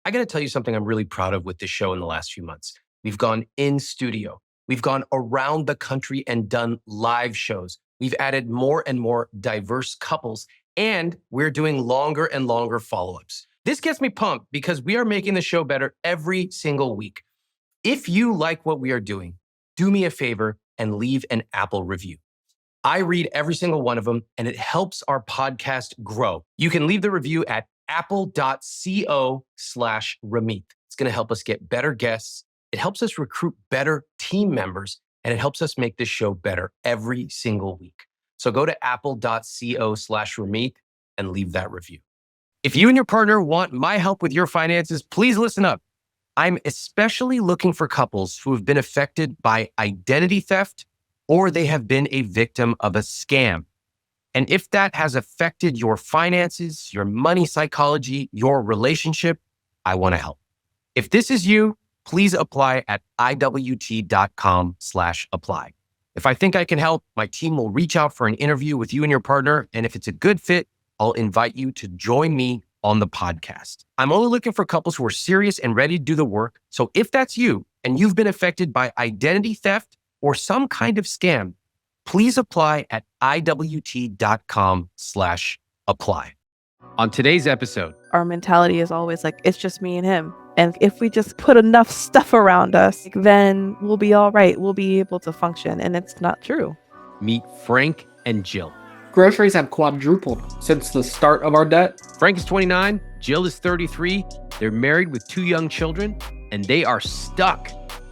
I got to tell you something I'm really proud of with this show in the last few months. We've gone in studio. We've gone around the country and done live shows. We've added more and more diverse couples, and we're doing longer and longer follow-ups. This gets me pumped because we are making the show better every single week. If you like what we are doing, do me a favor and leave an Apple review. I read every single one of them, and it helps our podcast grow. You can leave the review at apple.co/Ramit. It's going to help us get better guests. It helps us recruit better team members, and it helps us make this show better every single week. So go to apple.co/Ramit and leave that review. If you and your partner want my help with your finances, please listen up. I'm especially looking for couples who have been affected by identity theft or they have been a victim of a scam. And if that has affected your finances, your money psychology, your relationship, I want to help. If this is you, please apply at iwt.com/apply. If I think I can help, my team will reach out for an interview with you and your partner. And if it's a good fit, I'll invite you to join me on the podcast. I'm only looking for couples who are serious and ready to do the work. So if that's you and you've been affected by identity theft or some kind of scam, please apply at iwt.com/apply. On today's episode, our mentality is always like, it's just me and him. And if we just put enough stuff around us, then we'll be all right. We'll be able to function. And it's not true. Meet Frank and Jill. Groceries have quadrupled since the start of our debt. Frank is 29, Jill is 33. They're married with 2 young children, and they are stuck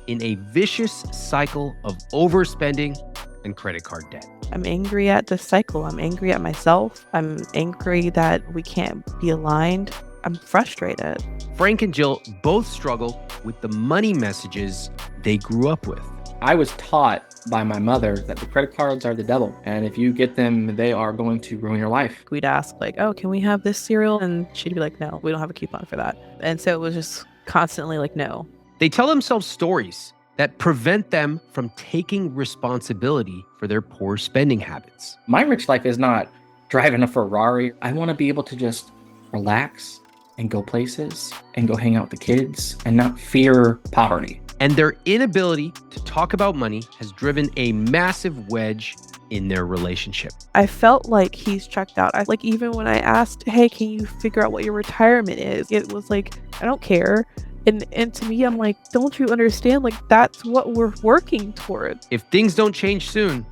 in a vicious cycle of overspending and credit card debt. I'm angry at the cycle. I'm angry at myself. I'm angry that we can't be aligned. I'm frustrated. Frank and Jill both struggle with the money messages they grew up with. I was taught by my mother that the credit cards are the devil. And if you get them, they are going to ruin your life. We'd ask like, oh, can we have this cereal? And she'd be like, no, we don't have a coupon for that. And so it was just constantly like, no. They tell themselves stories that prevent them from taking responsibility for their poor spending habits. My rich life is not driving a Ferrari. I want to be able to just relax and go places and go hang out with the kids and not fear poverty. And their inability to talk about money has driven a massive wedge in their relationship. I felt like he's checked out. Even when I asked, hey, can you figure out what your retirement is? It was like, I don't care. And to me, I'm like, don't you understand? Like, that's what we're working towards. If things don't change soon,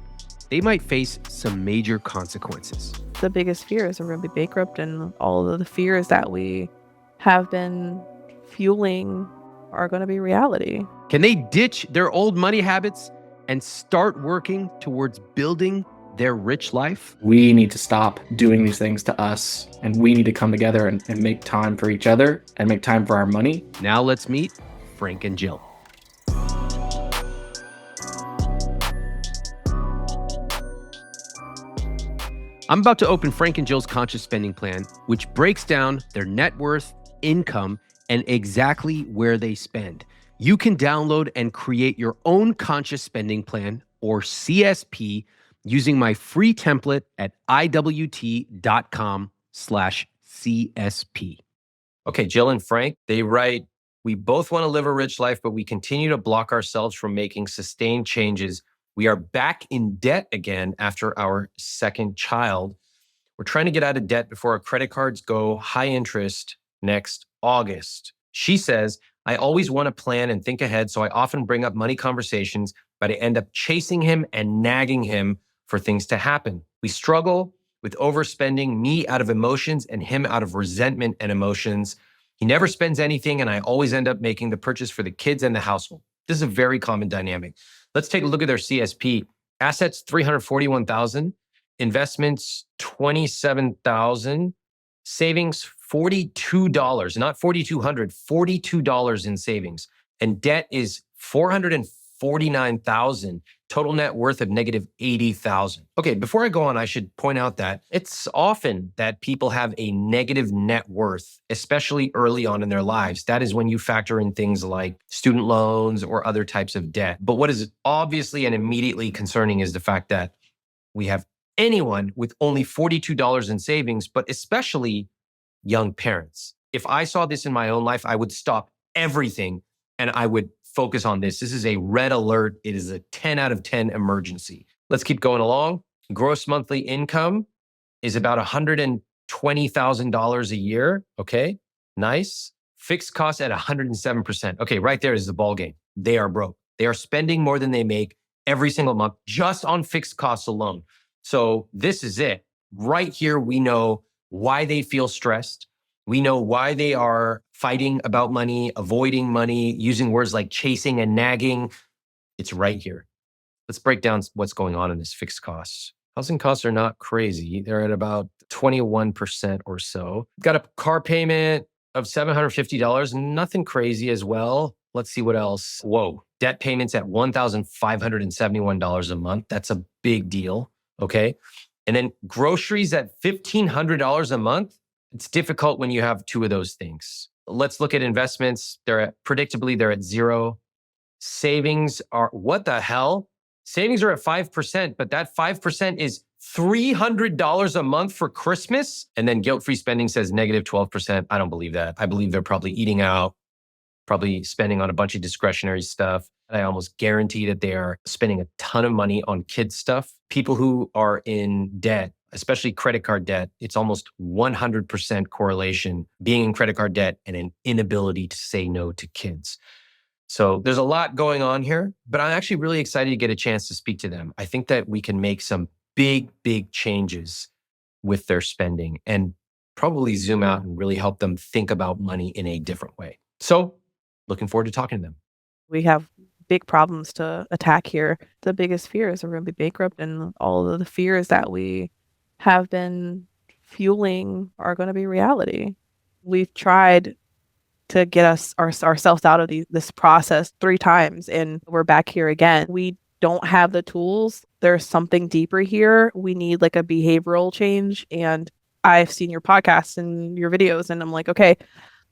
they might face some major consequences. The biggest fear is we're going to be bankrupt, and all of the fears that we have been fueling are going to be reality. Can they ditch their old money habits and start working towards building their rich life? We need to stop doing these things to us, and we need to come together and make time for each other and make time for our money. Now let's meet Frank and Jill. I'm about to open Frank and Jill's conscious spending plan, which breaks down their net worth, income, and exactly where they spend. You can download and create your own conscious spending plan, or CSP, using my free template at iwt.com/CSP. Okay, Jill and Frank, they write, we both want to live a rich life, but we continue to block ourselves from making sustained changes. We are back in debt again after our second child. We're trying to get out of debt before our credit cards go high interest next August. She says, I always want to plan and think ahead, so I often bring up money conversations, but I end up chasing him and nagging him for things to happen. We struggle with overspending, me out of emotions and him out of resentment and emotions. He never spends anything, and I always end up making the purchase for the kids and the household. This is a very common dynamic. Let's take a look at their CSP. Assets, $341,000. Investments, $27,000. Savings, $42, not $4,200, $42 in savings. And debt is $449,000. Total net worth of negative $80,000. Okay, before I go on, I should point out that it's often that people have a negative net worth, especially early on in their lives. That is when you factor in things like student loans or other types of debt. But what is obviously and immediately concerning is the fact that we have anyone with only $42 in savings, but especially young parents. If I saw this in my own life, I would stop everything and I would focus on this. This is a red alert. It is a 10 out of 10 emergency. Let's keep going along. Gross monthly income is about $120,000 a year. Okay, nice. Fixed costs at 107%. Okay, right there is the ball game. They are broke. They are spending more than they make every single month just on fixed costs alone. So this is it. Right here, we know why they feel stressed. We know why they are fighting about money, avoiding money, using words like chasing and nagging. It's right here. Let's break down what's going on in this fixed costs. Housing costs are not crazy. They're at about 21% or so. Got a car payment of $750, nothing crazy as well. Let's see what else. Whoa, debt payments at $1,571 a month. That's a big deal, okay? And then groceries at $1,500 a month. It's difficult when you have two of those things. Let's look at investments. Predictably, they're at zero. Savings are, what the hell? Savings are at 5%, but that 5% is $300 a month for Christmas. And then guilt-free spending says negative 12%. I don't believe that. I believe they're probably eating out, probably spending on a bunch of discretionary stuff. I almost guarantee that they are spending a ton of money on kids stuff. People who are in debt, especially credit card debt, it's almost 100% correlation being in credit card debt and an inability to say no to kids. So there's a lot going on here, but I'm actually really excited to get a chance to speak to them. I think that we can make some big, big changes with their spending and probably zoom out and really help them think about money in a different way. So looking forward to talking to them. We have big problems to attack here. The biggest fear is we're going to be bankrupt, and all of the fears that we have been fueling are going to be reality. We've tried to get ourselves out of this process 3 times, and we're back here again. We don't have the tools. There's something deeper here. We need like a behavioral change. And I've seen your podcasts and your videos, and I'm like, okay,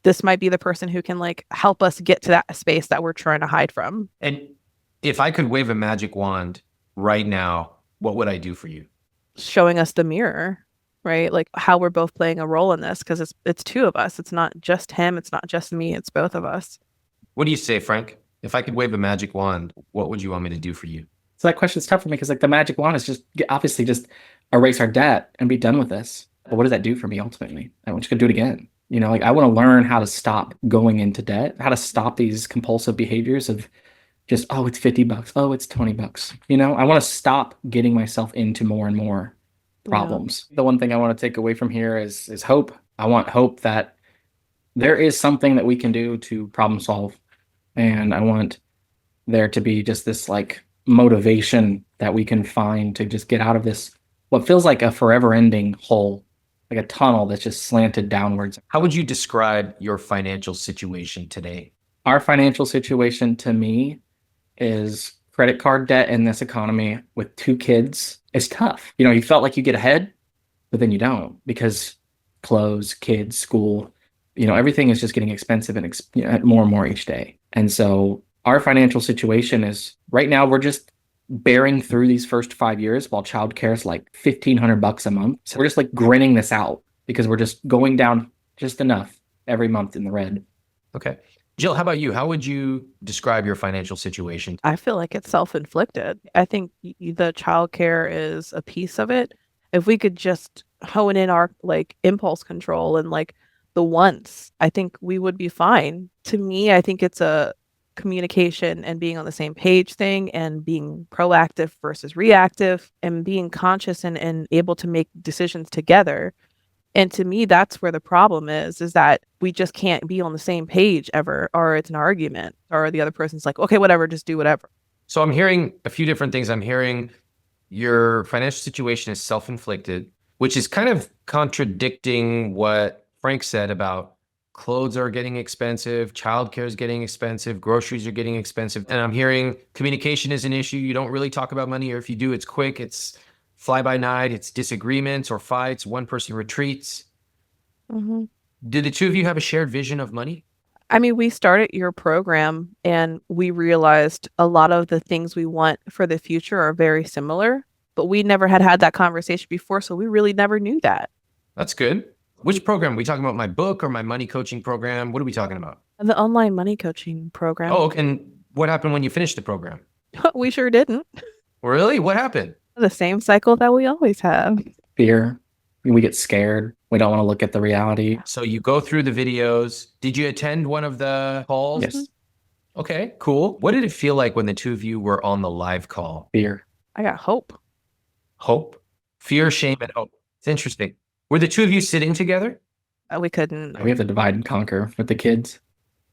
this might be the person who can like help us get to that space that we're trying to hide from. And if I could wave a magic wand right now, what would I do for you? Showing us the mirror, right? Like how we're both playing a role in this, because it's 2 of us. It's not just him. It's not just me. It's both of us. What do you say, Frank? If I could wave a magic wand, what would you want me to do for you? So that question's tough for me because like the magic wand is just obviously just erase our debt and be done with this. But what does that do for me ultimately? I want you to do it again. You know, like I want to learn how to stop going into debt, how to stop these compulsive behaviors of just, oh, it's $50. Oh, it's $20. You know, I want to stop getting myself into more and more problems. Yeah. The one thing I want to take away from here is hope. I want hope that there is something that we can do to problem solve. And I want there to be just this like motivation that we can find to just get out of this, what feels like a forever ending hole, like a tunnel that's just slanted downwards. How would you describe your financial situation today? Our financial situation to me is credit card debt in this economy with 2 kids is tough. You know, you felt like you get ahead, but then you don't because clothes, kids, school, you know, everything is just getting expensive and more and more each day. And so our financial situation is right now we're just bearing through these first 5 years while childcare is like $1,500 a month. So we're just like grinning this out because we're just going down just enough every month in the red. Okay. Jill, how about you? How would you describe your financial situation? I feel like it's self-inflicted. I think the childcare is a piece of it. If we could just hone in our like impulse control and like the wants, I think we would be fine. To me, I think it's a communication and being on the same page thing and being proactive versus reactive and being conscious and able to make decisions together. And to me, that's where the problem is that we just can't be on the same page ever, or it's an argument, or the other person's like, okay, whatever, just do whatever. So I'm hearing a few different things. I'm hearing your financial situation is self-inflicted, which is kind of contradicting what Frank said about clothes are getting expensive, childcare is getting expensive, groceries are getting expensive. And I'm hearing communication is an issue. You don't really talk about money, or if you do, it's quick. It's fly by night. It's disagreements or fights. One person retreats. Mm-hmm. Do the 2 of you have a shared vision of money? I mean, we started your program and we realized a lot of the things we want for the future are very similar, but we never had that conversation before. So we really never knew that. That's good. Which program? Are we talking about my book or my money coaching program? What are we talking about? The online money coaching program. Oh, and what happened when you finished the program? We sure didn't. Really? What happened? The same cycle that we always have. Fear. We get scared. We don't want to look at the reality. So you go through the videos. Did you attend one of the calls? Yes. Okay, cool. What did it feel like when the two of you were on the live call? Fear. I got hope. Hope, fear, shame, and hope. It's interesting. Were the two of you sitting together? We couldn't. We have to divide and conquer with the kids.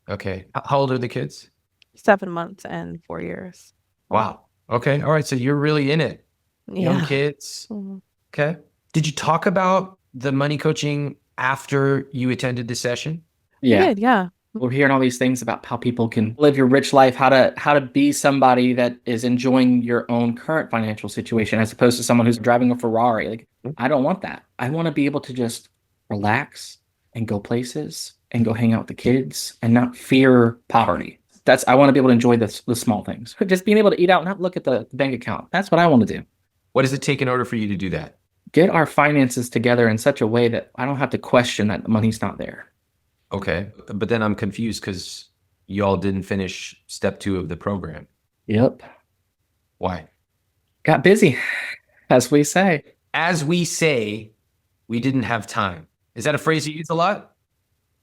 Okay. How old are the kids? 7 months and 4 years. Wow. Okay. All right. So you're really in it. Young Yeah. kids. Mhm. Okay. Did you talk about the money coaching after you attended the session? We Yeah. did, yeah. We're hearing all these things about how people can live your rich life, how to be somebody that is enjoying your own current financial situation as opposed to someone who's driving a Ferrari. Like, I don't want that. I want to be able to just relax and go places and go hang out with the kids and not fear poverty. I want to be able to enjoy the small things. Just being able to eat out and not look at the bank account. That's what I want to do. What does it take in order for you to do that? Get our finances together in such a way that I don't have to question that the money's not there. Okay. But then I'm confused because you all didn't finish step 2 of the program. Yep. Why? Got busy, as we say. As we say, we didn't have time. Is that a phrase you use a lot?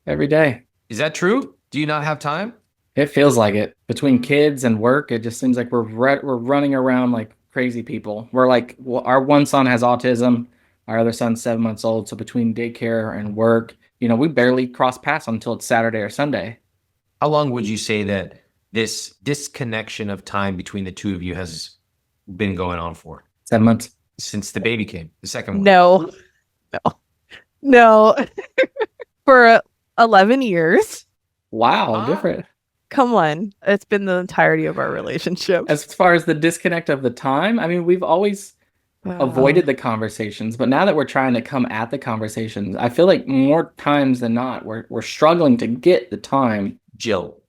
Every day. Is that true? Do you not have time? It feels like it. Between kids and work, it just seems like we're running around like crazy people. We're like, our one son has autism. Our other son's 7 months old. So between daycare and work, we barely cross paths until it's Saturday or Sunday. How long would you say that this disconnection of time between the two of you has been going on for? 7 months. Since the baby came, the second one? No. For 11 years. Wow, different. Come on. It's been the entirety of our relationship. As far as the disconnect of the time, I mean, we've always avoided the conversations, but now that we're trying to come at the conversations, I feel like more times than not, we're struggling to get the time. Jill,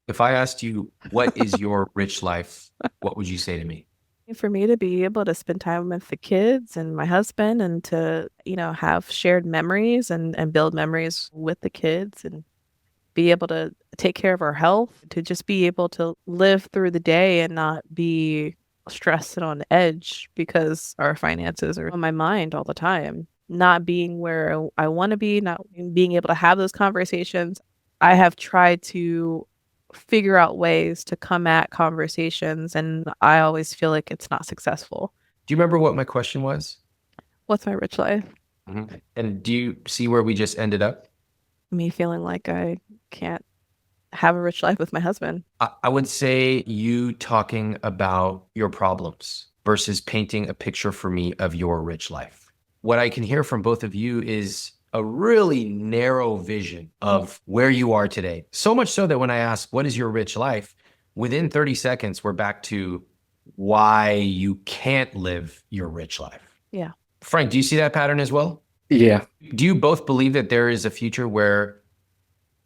if I asked you, what is your rich life, what would you say to me? For me to be able to spend time with the kids and my husband and to, have shared memories and build memories with the kids and be able to take care of our health, to just be able to live through the day and not be stressed and on edge because our finances are on my mind all the time. Not being where I want to be, not being able to have those conversations. I have tried to figure out ways to come at conversations, and I always feel like it's not successful. Do you remember what my question was? What's my rich life? Mm-hmm. And do you see where we just ended up? Me feeling like I can't have a rich life with my husband. I would say you talking about your problems versus painting a picture for me of your rich life. What I can hear from both of you is a really narrow vision of where you are today. So much so that when I ask, what is your rich life? Within 30 seconds, we're back to why you can't live your rich life. Yeah. Frank, do you see that pattern as well? Yeah. Do you both believe that there is a future where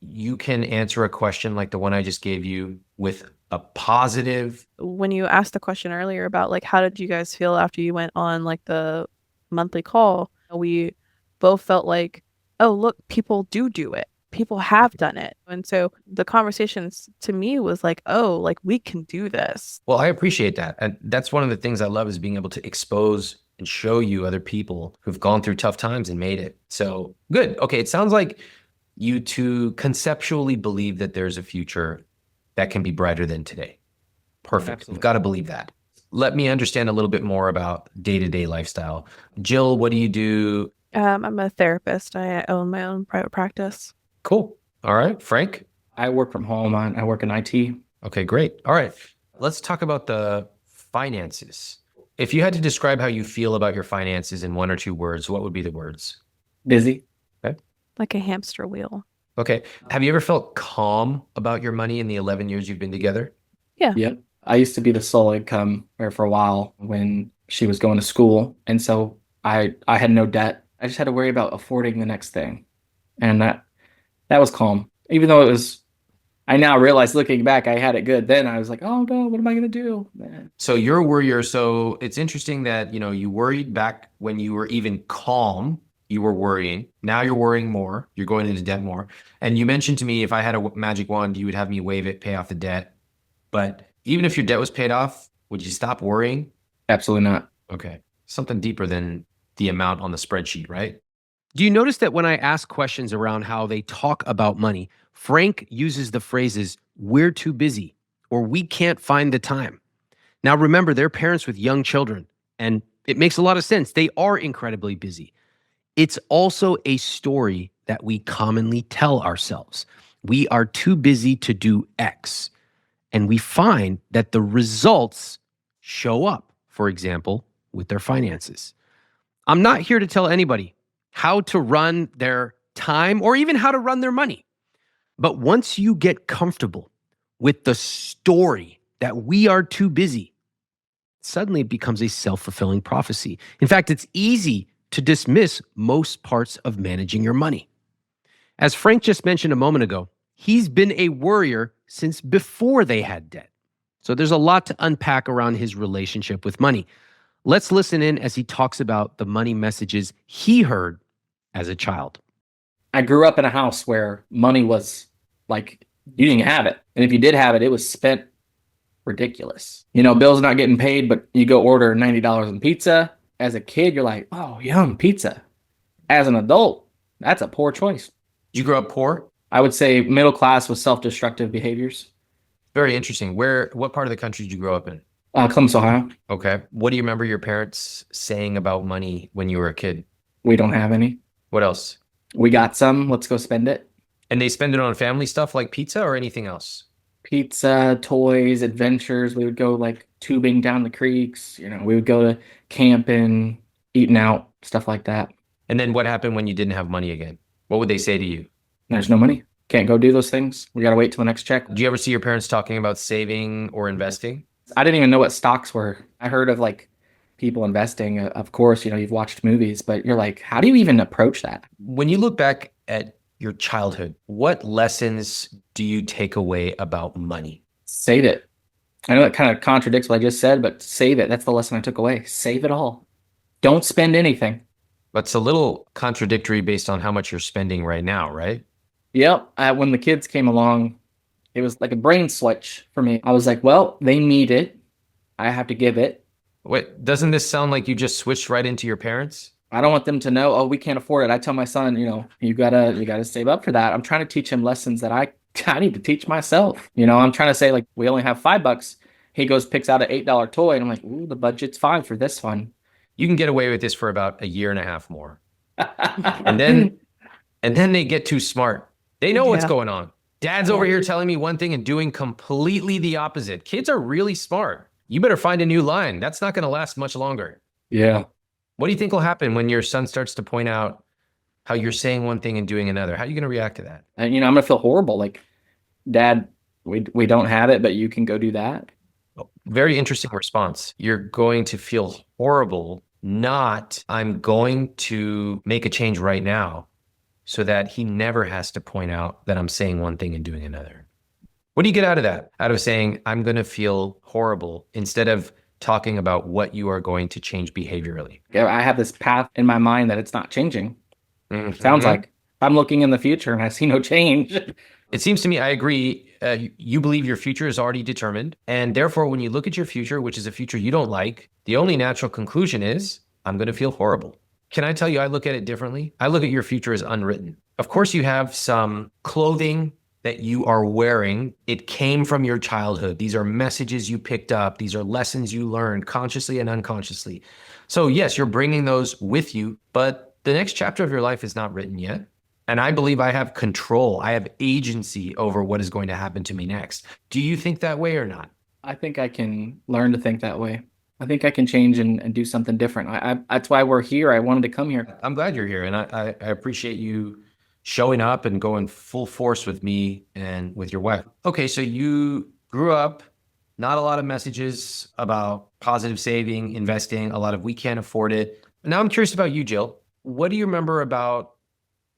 you can answer a question like the one I just gave you with a positive? When you asked the question earlier about like, how did you guys feel after you went on like the monthly call? We both felt like, oh, look, people do it. People have done it. And so the conversations to me was like, oh, like we can do this. Well, I appreciate that. And that's one of the things I love is being able to expose and show you other people who've gone through tough times and made it. So good. Okay. It sounds like you two conceptually believe that there's a future that can be brighter than today. Perfect. Absolutely. We've got to believe that. Let me understand a little bit more about day-to-day lifestyle. Jill, what do you do? I'm a therapist. I own my own private practice. Cool. All right. Frank? I work from home. I work in IT. Okay, great. All right. Let's talk about the finances. If you had to describe how you feel about your finances in 1 or 2 words, what would be the words? Busy. Okay. Like a hamster wheel. Okay. Have you ever felt calm about your money in the 11 years you've been together? Yeah. Yep. I used to be the sole income for a while when she was going to school. And so I had no debt. I just had to worry about affording the next thing. And that was calm. Even though I now realize looking back, I had it good. Then I was like, oh no, what am I going to do? So you're a worrier. So it's interesting that, you worried back when you were even calm you were worrying. Now you're worrying more. You're going into debt more. And you mentioned to me if I had a magic wand, you would have me wave it, pay off the debt. But even if your debt was paid off, would you stop worrying? Absolutely not. Okay. Something deeper than the amount on the spreadsheet, right? Do you notice that when I ask questions around how they talk about money, Frank uses the phrases, we're too busy, or we can't find the time? Now, remember, they're parents with young children, and it makes a lot of sense. They are incredibly busy. It's also a story that we commonly tell ourselves. We are too busy to do X, and we find that the results show up, for example, with their finances. I'm not here to tell anybody how to run their time or even how to run their money. But once you get comfortable with the story that we are too busy, suddenly it becomes a self-fulfilling prophecy. In fact, it's easy to dismiss most parts of managing your money. As Frank just mentioned a moment ago, he's been a worrier since before they had debt. So there's a lot to unpack around his relationship with money. Let's listen in as he talks about the money messages he heard as a child. I grew up in a house where money was like, you didn't have it. And if you did have it, it was spent ridiculous. You know, bills not getting paid, but you go order $90 in pizza. As a kid, you're like, oh, yum, pizza. As an adult, that's a poor choice. Did you grow up poor? I would say middle class with self-destructive behaviors. Very interesting. What part of the country did you grow up in? Columbus, Ohio. Okay. What do you remember your parents saying about money when you were a kid? We don't have any. What else? We got some. Let's go spend it. And they spend it on family stuff like pizza or anything else? Pizza, toys, adventures. We would go like tubing down the creeks. You know, we would go to camping, eating out, stuff like that. And then what happened when you didn't have money again? What would they say to you? There's no money. Can't go do those things. We got to wait till the next check. Do you ever see your parents talking about saving or investing? I didn't even know what stocks were. I heard of like people investing. Of course, you know, you've watched movies, but you're like, how do you even approach that? When you look back at your childhood, what lessons do you take away about money? Save it. I know that kind of contradicts what I just said, but save it. That's the lesson I took away. Save it all. Don't spend anything. That's a little contradictory based on how much you're spending right now, right? Yep. When the kids came along, it was like a brain switch for me. I was like, well, they need it. I have to give it. Wait, doesn't this sound like you just switched right into your parents? I don't want them to know, oh, we can't afford it. I tell my son, you know, you gotta save up for that. I'm trying to teach him lessons that I need to teach myself. You know, I'm trying to say like, we only have $5. He goes, picks out an $8 toy. And I'm like, ooh, the budget's fine for this one. You can get away with this for about a year and a half more. And then they get too smart. They know what's going on. Dad's over here telling me one thing and doing completely the opposite. Kids are really smart. You better find a new line. That's not going to last much longer. Yeah. What do you think will happen when your son starts to point out how you're saying one thing and doing another? How are you going to react to that? And, you know, I'm going to feel horrible. Like, Dad, we don't have it, but you can go do that. Very interesting response. You're going to feel horrible, not I'm going to make a change right now so that he never has to point out that I'm saying one thing and doing another. What do you get out of that? Out of saying, I'm going to feel horrible instead of talking about what you are going to change behaviorally? I have this path in my mind that it's not changing. Sounds like I'm looking in the future and I see no change. It seems to me, I agree. You believe your future is already determined. And therefore, when you look at your future, which is a future you don't like, the only natural conclusion is, I'm going to feel horrible. Can I tell you, I look at it differently. I look at your future as unwritten. Of course, you have some clothing that you are wearing. It came from your childhood. These are messages you picked up. These are lessons you learned consciously and unconsciously. So yes, you're bringing those with you, but the next chapter of your life is not written yet. And I believe I have control. I have agency over what is going to happen to me next. Do you think that way or not? I think I can learn to think that way. I think I can change and do something different. That's why we're here. I wanted to come here. I'm glad you're here. And I appreciate you showing up and going full force with me and with your wife. Okay, so you grew up, not a lot of messages about positive saving, investing, a lot of we can't afford it. Now I'm curious about you, Jill. What do you remember about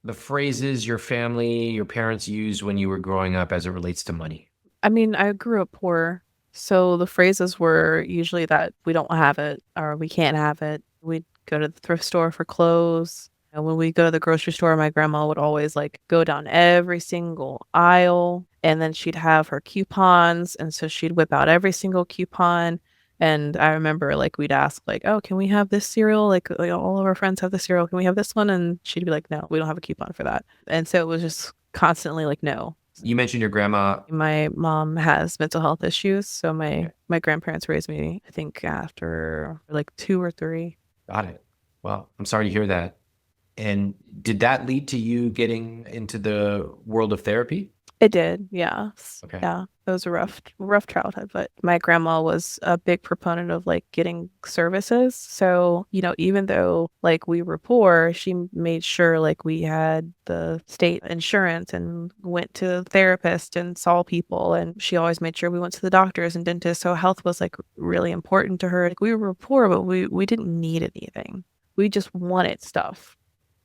the phrases your family, your parents used when you were growing up as it relates to money? I mean, I grew up poor, so the phrases were usually that we don't have it or we can't have it. We'd go to the thrift store for clothes. And when we go to the grocery store, my grandma would always like go down every single aisle, and then she'd have her coupons. And so she'd whip out every single coupon. And I remember like we'd ask like, oh, can we have this cereal? Like all of our friends have this cereal. Can we have this one? And she'd be like, no, we don't have a coupon for that. And so it was just constantly like, no. You mentioned your grandma. My mom has mental health issues. So my grandparents raised me, I think, after like 2 or 3. Got it. Well, I'm sorry to hear that. And did that lead to you getting into the world of therapy? It did, yeah. Okay. Yeah, it was a rough childhood, but my grandma was a big proponent of like getting services. So, even though like we were poor, she made sure like we had the state insurance and went to therapists and saw people. And she always made sure we went to the doctors and dentists. So health was like really important to her. Like we were poor, but we didn't need anything. We just wanted stuff.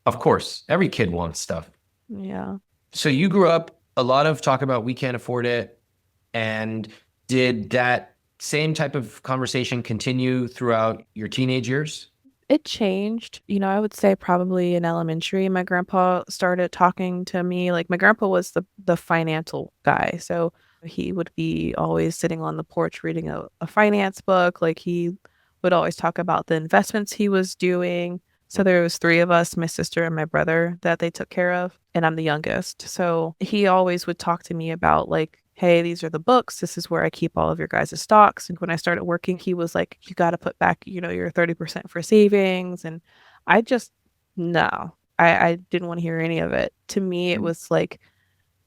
Of course, every kid wants stuff. Yeah. So you grew up a lot of talk about we can't afford it. And did that same type of conversation continue throughout your teenage years? It changed. I would say probably in elementary, my grandpa started talking to me. Like my grandpa was the financial guy. So he would be always sitting on the porch reading a finance book. Like he would always talk about the investments he was doing. So there was 3 of us, my sister and my brother, that they took care of, and I'm the youngest. So he always would talk to me about like, hey, these are the books. This is where I keep all of your guys' stocks. And when I started working, he was like, you got to put back, your 30% for savings. And I just, no, I didn't want to hear any of it. To me, it was like,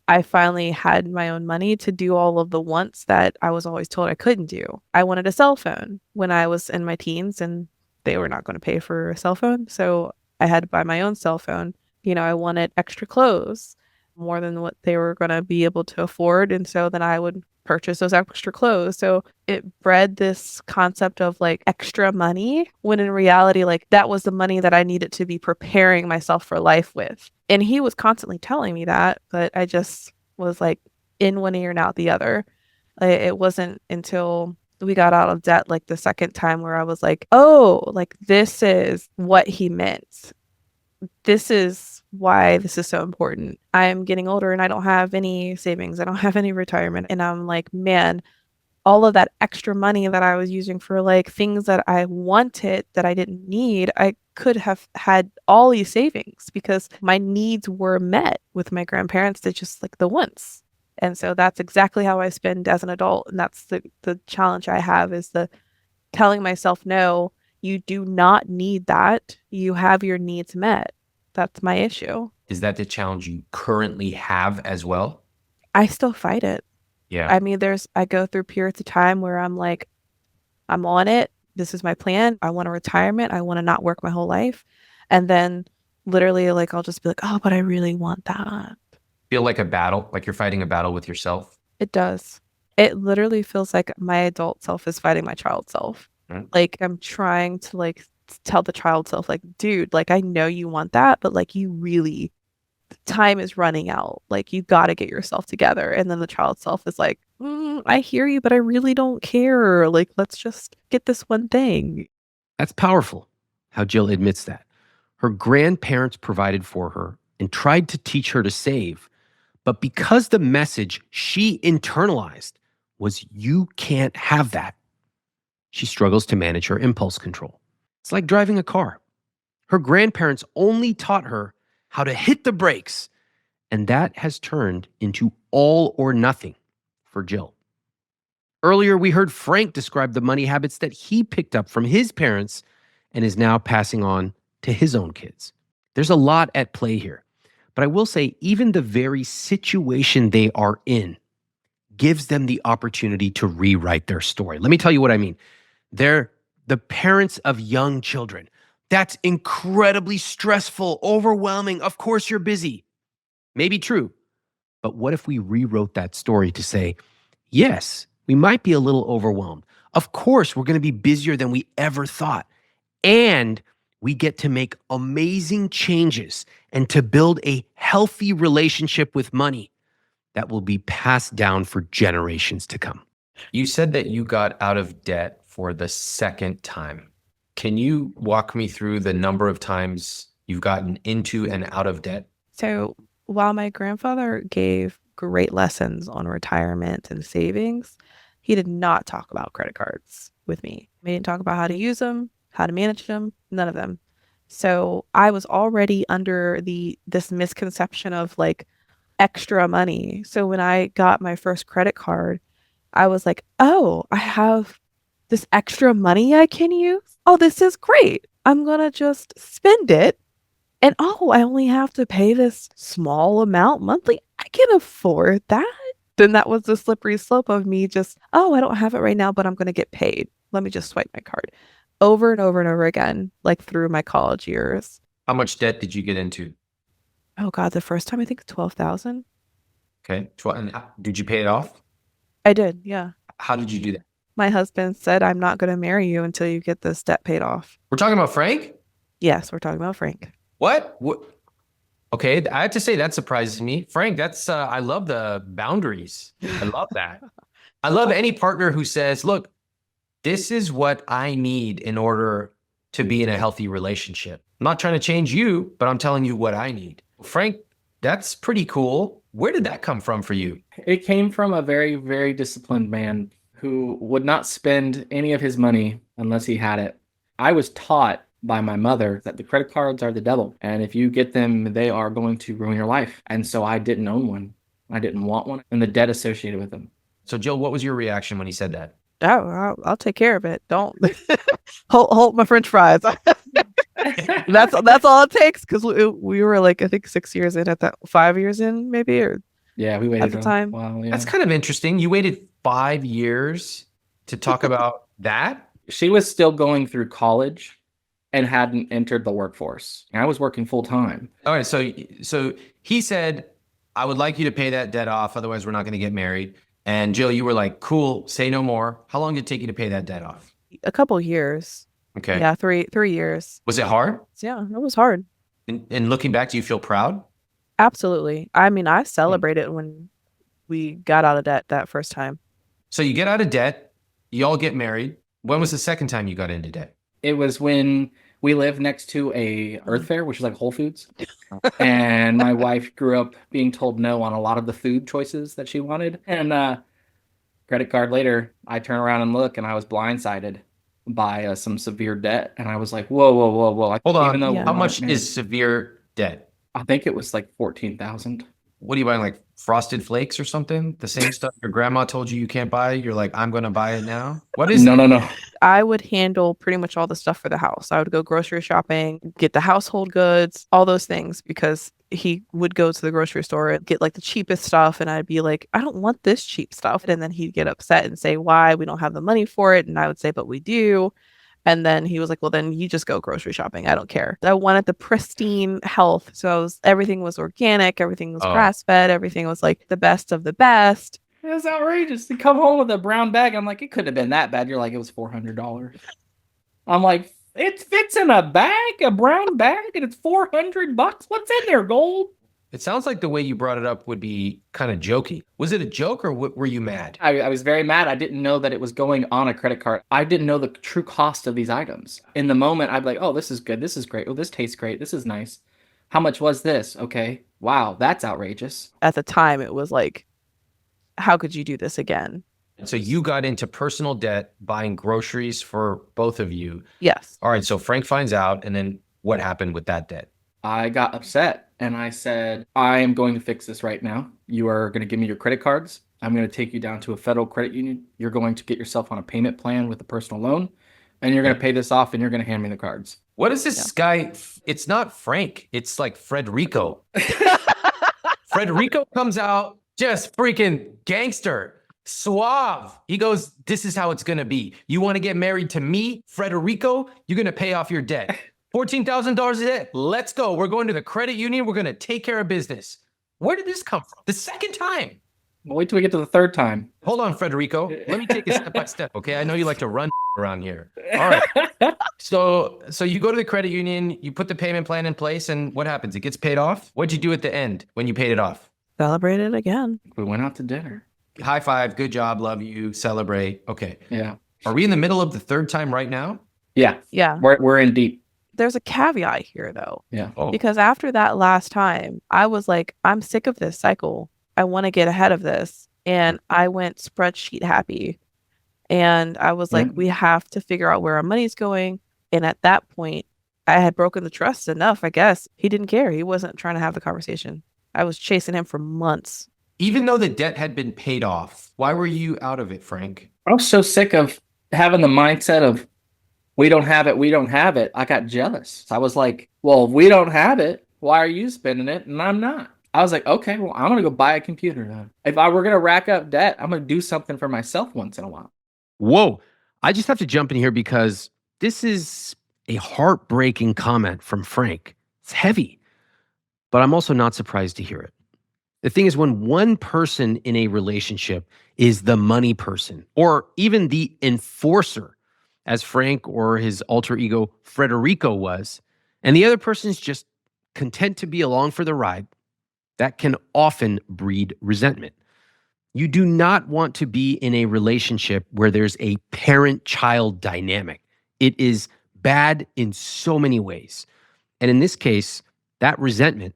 I finally had my own money to do all of the wants that I was always told I couldn't do. I wanted a cell phone when I was in my teens, and they were not going to pay for a cell phone. So I had to buy my own cell phone. I wanted extra clothes more than what they were going to be able to afford. And so then I would purchase those extra clothes. So it bred this concept of like extra money, when in reality, like that was the money that I needed to be preparing myself for life with. And he was constantly telling me that, but I just was like in one ear and out the other. It wasn't until we got out of debt like the second time where I was like, oh, like this is what he meant. This is why this is so important. I am getting older and I don't have any savings. I don't have any retirement. And I'm like, man, all of that extra money that I was using for like things that I wanted that I didn't need, I could have had all these savings because my needs were met with my grandparents. They just like the wants. And so that's exactly how I spend as an adult. And that's the challenge I have, is the telling myself, no, you do not need that. You have your needs met. That's my issue. Is that the challenge you currently have as well? I still fight it. Yeah. I mean, I go through periods of time where I'm like, I'm on it. This is my plan. I want a retirement. I want to not work my whole life. And then literally like, I'll just be like, oh, but I really want that. Feel like a battle, like you're fighting a battle with yourself? It does. It literally feels like my adult self is fighting my child self. Mm. Like I'm trying to like tell the child self, like, dude, like I know you want that, but like you really, time is running out. Like you got to get yourself together. And then the child self is like, I hear you, but I really don't care. Like, let's just get this one thing. That's powerful, how Jill admits that. Her grandparents provided for her and tried to teach her to save. But because the message she internalized was, you can't have that, she struggles to manage her impulse control. It's like driving a car. Her grandparents only taught her how to hit the brakes, and that has turned into all or nothing for Jill. Earlier, we heard Frank describe the money habits that he picked up from his parents and is now passing on to his own kids. There's a lot at play here. But I will say, even the very situation they are in gives them the opportunity to rewrite their story. Let me tell you what I mean. They're the parents of young children. That's incredibly stressful, overwhelming. Of course, you're busy. Maybe true. But what if we rewrote that story to say, yes, we might be a little overwhelmed. Of course, we're going to be busier than we ever thought. And we get to make amazing changes and to build a healthy relationship with money that will be passed down for generations to come. You said that you got out of debt for the second time. Can you walk me through the number of times you've gotten into and out of debt? So while my grandfather gave great lessons on retirement and savings, he did not talk about credit cards with me. He didn't talk about how to use them, how to manage them, none of them. So I was already under this misconception of like extra money. So when I got my first credit card, I was like, oh, I have this extra money I can use. Oh, this is great. I'm gonna just spend it. And oh, I only have to pay this small amount monthly. I can afford that. Then that was the slippery slope of me just, oh, I don't have it right now, but I'm going to get paid. Let me just swipe my card over and over and over again, like through my college years. How much debt did you get into? Oh God, the first time I think 12,000. Okay. And did you pay it off? I did, yeah. How did you do that? My husband said, I'm not going to marry you until you get this debt paid off. We're talking about Frank? Yes, we're talking about Frank. What? Okay, I have to say that surprises me. Frank, that's I love the boundaries. I love that. I love any partner who says, look, this is what I need in order to be in a healthy relationship. I'm not trying to change you, but I'm telling you what I need. Frank, that's pretty cool. Where did that come from for you? It came from a very, very disciplined man who would not spend any of his money unless he had it. I was taught by my mother that the credit cards are the devil. And if you get them, they are going to ruin your life. And so I didn't own one. I didn't want one. And the debt associated with them. So Jill, what was your reaction when he said that? Oh, I'll take care of it. Don't hold my French fries. That's all it takes, because we were like, I think 6 years in at that, 5 years in maybe, or yeah, we waited at the time. Wow, yeah. That's kind of interesting. You waited 5 years to talk about that? She was still going through college and hadn't entered the workforce. And I was working full time. All right, so he said, I would like you to pay that debt off, otherwise we're not going to get married. And Jill, you were like, cool, say no more. How long did it take you to pay that debt off? A couple years. Okay. Yeah, three years. Was it hard? Yeah, it was hard. And looking back, do you feel proud? Absolutely. I mean, I celebrated when we got out of debt that first time. So you get out of debt, you all get married. When was the second time you got into debt? It was when we lived next to a Earth Fair, which is like Whole Foods. And my wife grew up being told no on a lot of the food choices that she wanted. And credit card later, I turn around and look, and I was blindsided by some severe debt. And I was like, whoa. Hold on. Yeah. How much is severe debt? I think it was like 14,000. What are you buying, like Frosted Flakes or something? The same stuff your grandma told you can't buy? You're like, I'm going to buy it now? What is No. I would handle pretty much all the stuff for the house. I would go grocery shopping, get the household goods, all those things, because he would go to the grocery store and get like the cheapest stuff. And I'd be like, I don't want this cheap stuff. And then he'd get upset and say, why? We don't have the money for it. And I would say, but we do. And then he was like, well, then you just go grocery shopping. I don't care. I wanted the pristine health. So everything was organic. Everything was grass fed. Everything was like the best of the best. It was outrageous to come home with a brown bag. I'm like, it couldn't have been that bad. You're like, it was $400. I'm like, it fits in a bag, a brown bag, and it's $400. What's in there, gold? It sounds like the way you brought it up would be kind of jokey. Was it a joke, or were you mad? I was very mad. I didn't know that it was going on a credit card. I didn't know the true cost of these items. In the moment, I'd be like, oh, this is good. This is great. Oh, this tastes great. This is nice. How much was this? Okay. Wow, that's outrageous. At the time, it was like, how could you do this again? So you got into personal debt buying groceries for both of you. Yes. All right, so Frank finds out, and then what happened with that debt? I got upset and I said, I am going to fix this right now. You are going to give me your credit cards. I'm going to take you down to a federal credit union. You're going to get yourself on a payment plan with a personal loan, and you're going to pay this off, and you're going to hand me the cards. What is this guy? It's not Frank. It's like Frederico. Frederico comes out just freaking gangster, suave. He goes, this is how it's going to be. You want to get married to me, Frederico? You're going to pay off your debt. $14,000 a debt. Let's go. We're going to the credit union. We're going to take care of business. Where did this come from? The second time. Well, wait till we get to the third time. Hold on, Frederico. Let me take it step by step, okay? I know you like to run around here. All right. So you go to the credit union, you put the payment plan in place, and what happens? It gets paid off? What'd you do at the end when you paid it off? Celebrated again. We went out to dinner. High five. Good job. Love you. Celebrate. Okay. Yeah. Are we in the middle of the third time right now? Yeah. Yeah. We're in deep. There's a caveat here though, Yeah. Oh, because after that last time, I was like, I'm sick of this cycle. I want to get ahead of this. And I went spreadsheet happy. And I was like, Yeah. we have to figure out where our money's going. And at that point, I had broken the trust enough, I guess. He didn't care. He wasn't trying to have the conversation. I was chasing him for months. even though the debt had been paid off, why were you out of it, Frank? I was so sick of having the mindset of we don't have it, we don't have it. I got jealous. I was like, well, if we don't have it, why are you spending it? And I'm not. I was like, okay, well, I'm going to go buy a computer then. If I were going to rack up debt, I'm going to do something for myself once in a while. Whoa. I just have to jump in here because this is a heartbreaking comment from Frank. It's heavy, but I'm also not surprised to hear it. The thing is, when one person in a relationship is the money person or even the enforcer, as Frank or his alter ego Frederico was, and the other person's just content to be along for the ride, that can often breed resentment. You do not want to be in a relationship where there's a parent-child dynamic. It is bad in so many ways. And in this case, that resentment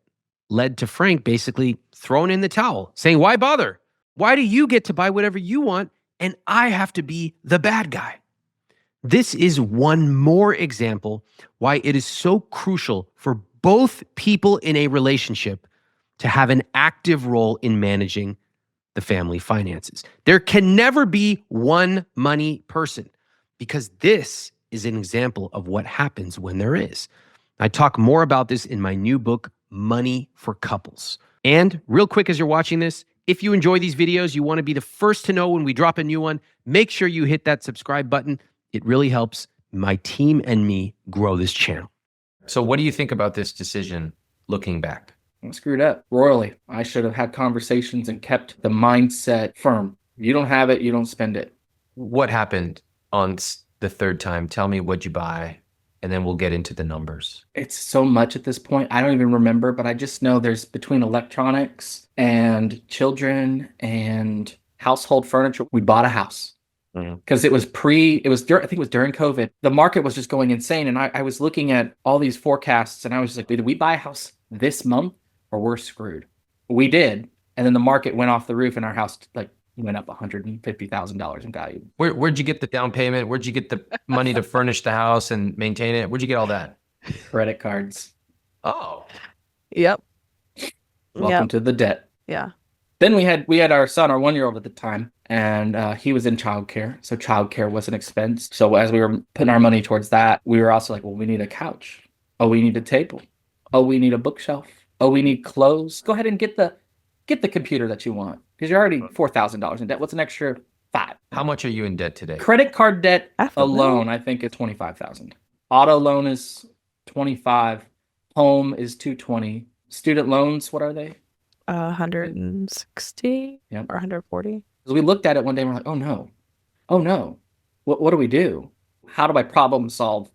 led to Frank basically throwing in the towel, saying, why bother? Why do you get to buy whatever you want and I have to be the bad guy? This is one more example why it is so crucial for both people in a relationship to have an active role in managing the family finances. There can never be one money person because this is an example of what happens when there is. I talk more about this in my new book, Money for Couples. And real quick, as you're watching this, if you enjoy these videos, you want to be the first to know when we drop a new one, make sure you hit that subscribe button. It really helps my team and me grow this channel. So what do you think about this decision looking back? I screwed up royally. I should have had conversations and kept the mindset firm. You don't have it, you don't spend it. What happened on the third time? Tell me what'd you buy, and then we'll get into the numbers. It's so much at this point. I don't even remember, but I just know there's between electronics and children and household furniture. We bought a house because I think it was during COVID. The market was just going insane. And I was looking at all these forecasts and I was just like, did we buy a house this month or we're screwed? We did. And then the market went off the roof and our house like went up $150,000 in value. Where'd you get the down payment? Where'd you get the money to furnish the house and maintain it? Where'd you get all that? Credit cards. Oh, Yep. Welcome to the debt. Yeah. Then we had our son, our 1-year-old at the time, and he was in childcare. So childcare was an expense. So as we were putting our money towards that, we were also like, well, we need a couch. Oh, we need a table. Oh, we need a bookshelf. Oh, we need clothes. Go ahead and get the computer that you want because you're already $4,000 in debt. What's an extra $5,000? how much are you in debt today? Credit card debt I don't know. alone, I think, is $25,000. Auto loan is $25,000. Home is $220,000. Student loans, what are they? 160 Yep. or 140. So we looked at it one day and we're like, oh no, what do we do? How do I problem solve?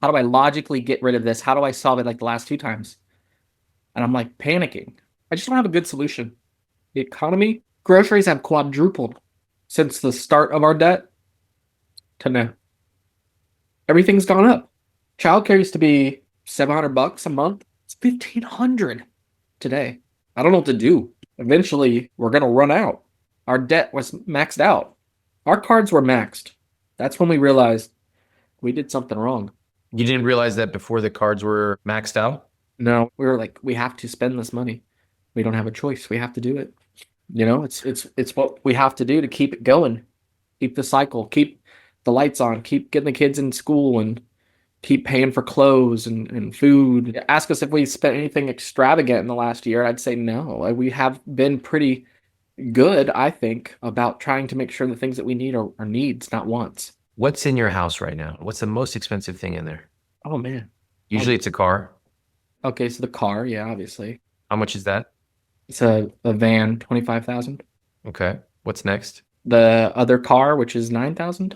How do I logically get rid of this? How do I solve it like the last 2 times? And I'm like panicking. I just don't have a good solution. The economy, groceries have quadrupled since the start of our debt to now. Everything's gone up. Childcare used to be $700 a month. It's $1,500 today. I don't know what to do. Eventually, we're going to run out. Our debt was maxed out. Our cards were maxed. That's when we realized we did something wrong. You didn't realize that before the cards were maxed out? No, we were like, we have to spend this money. We don't have a choice. We have to do it. You know, it's what we have to do to keep it going, keep the cycle, keep the lights on, keep getting the kids in school, and keep paying for clothes and food. Ask us if we spent anything extravagant in the last year. I'd say no. We have been pretty good, I think, about trying to make sure the things that we need are needs, not wants. What's in your house right now? What's the most expensive thing in there? Oh, man. Usually it's a car. Okay, so the car, yeah, obviously. How much is that? It's a van, $25,000. Okay. What's next? The other car, which is $9,000.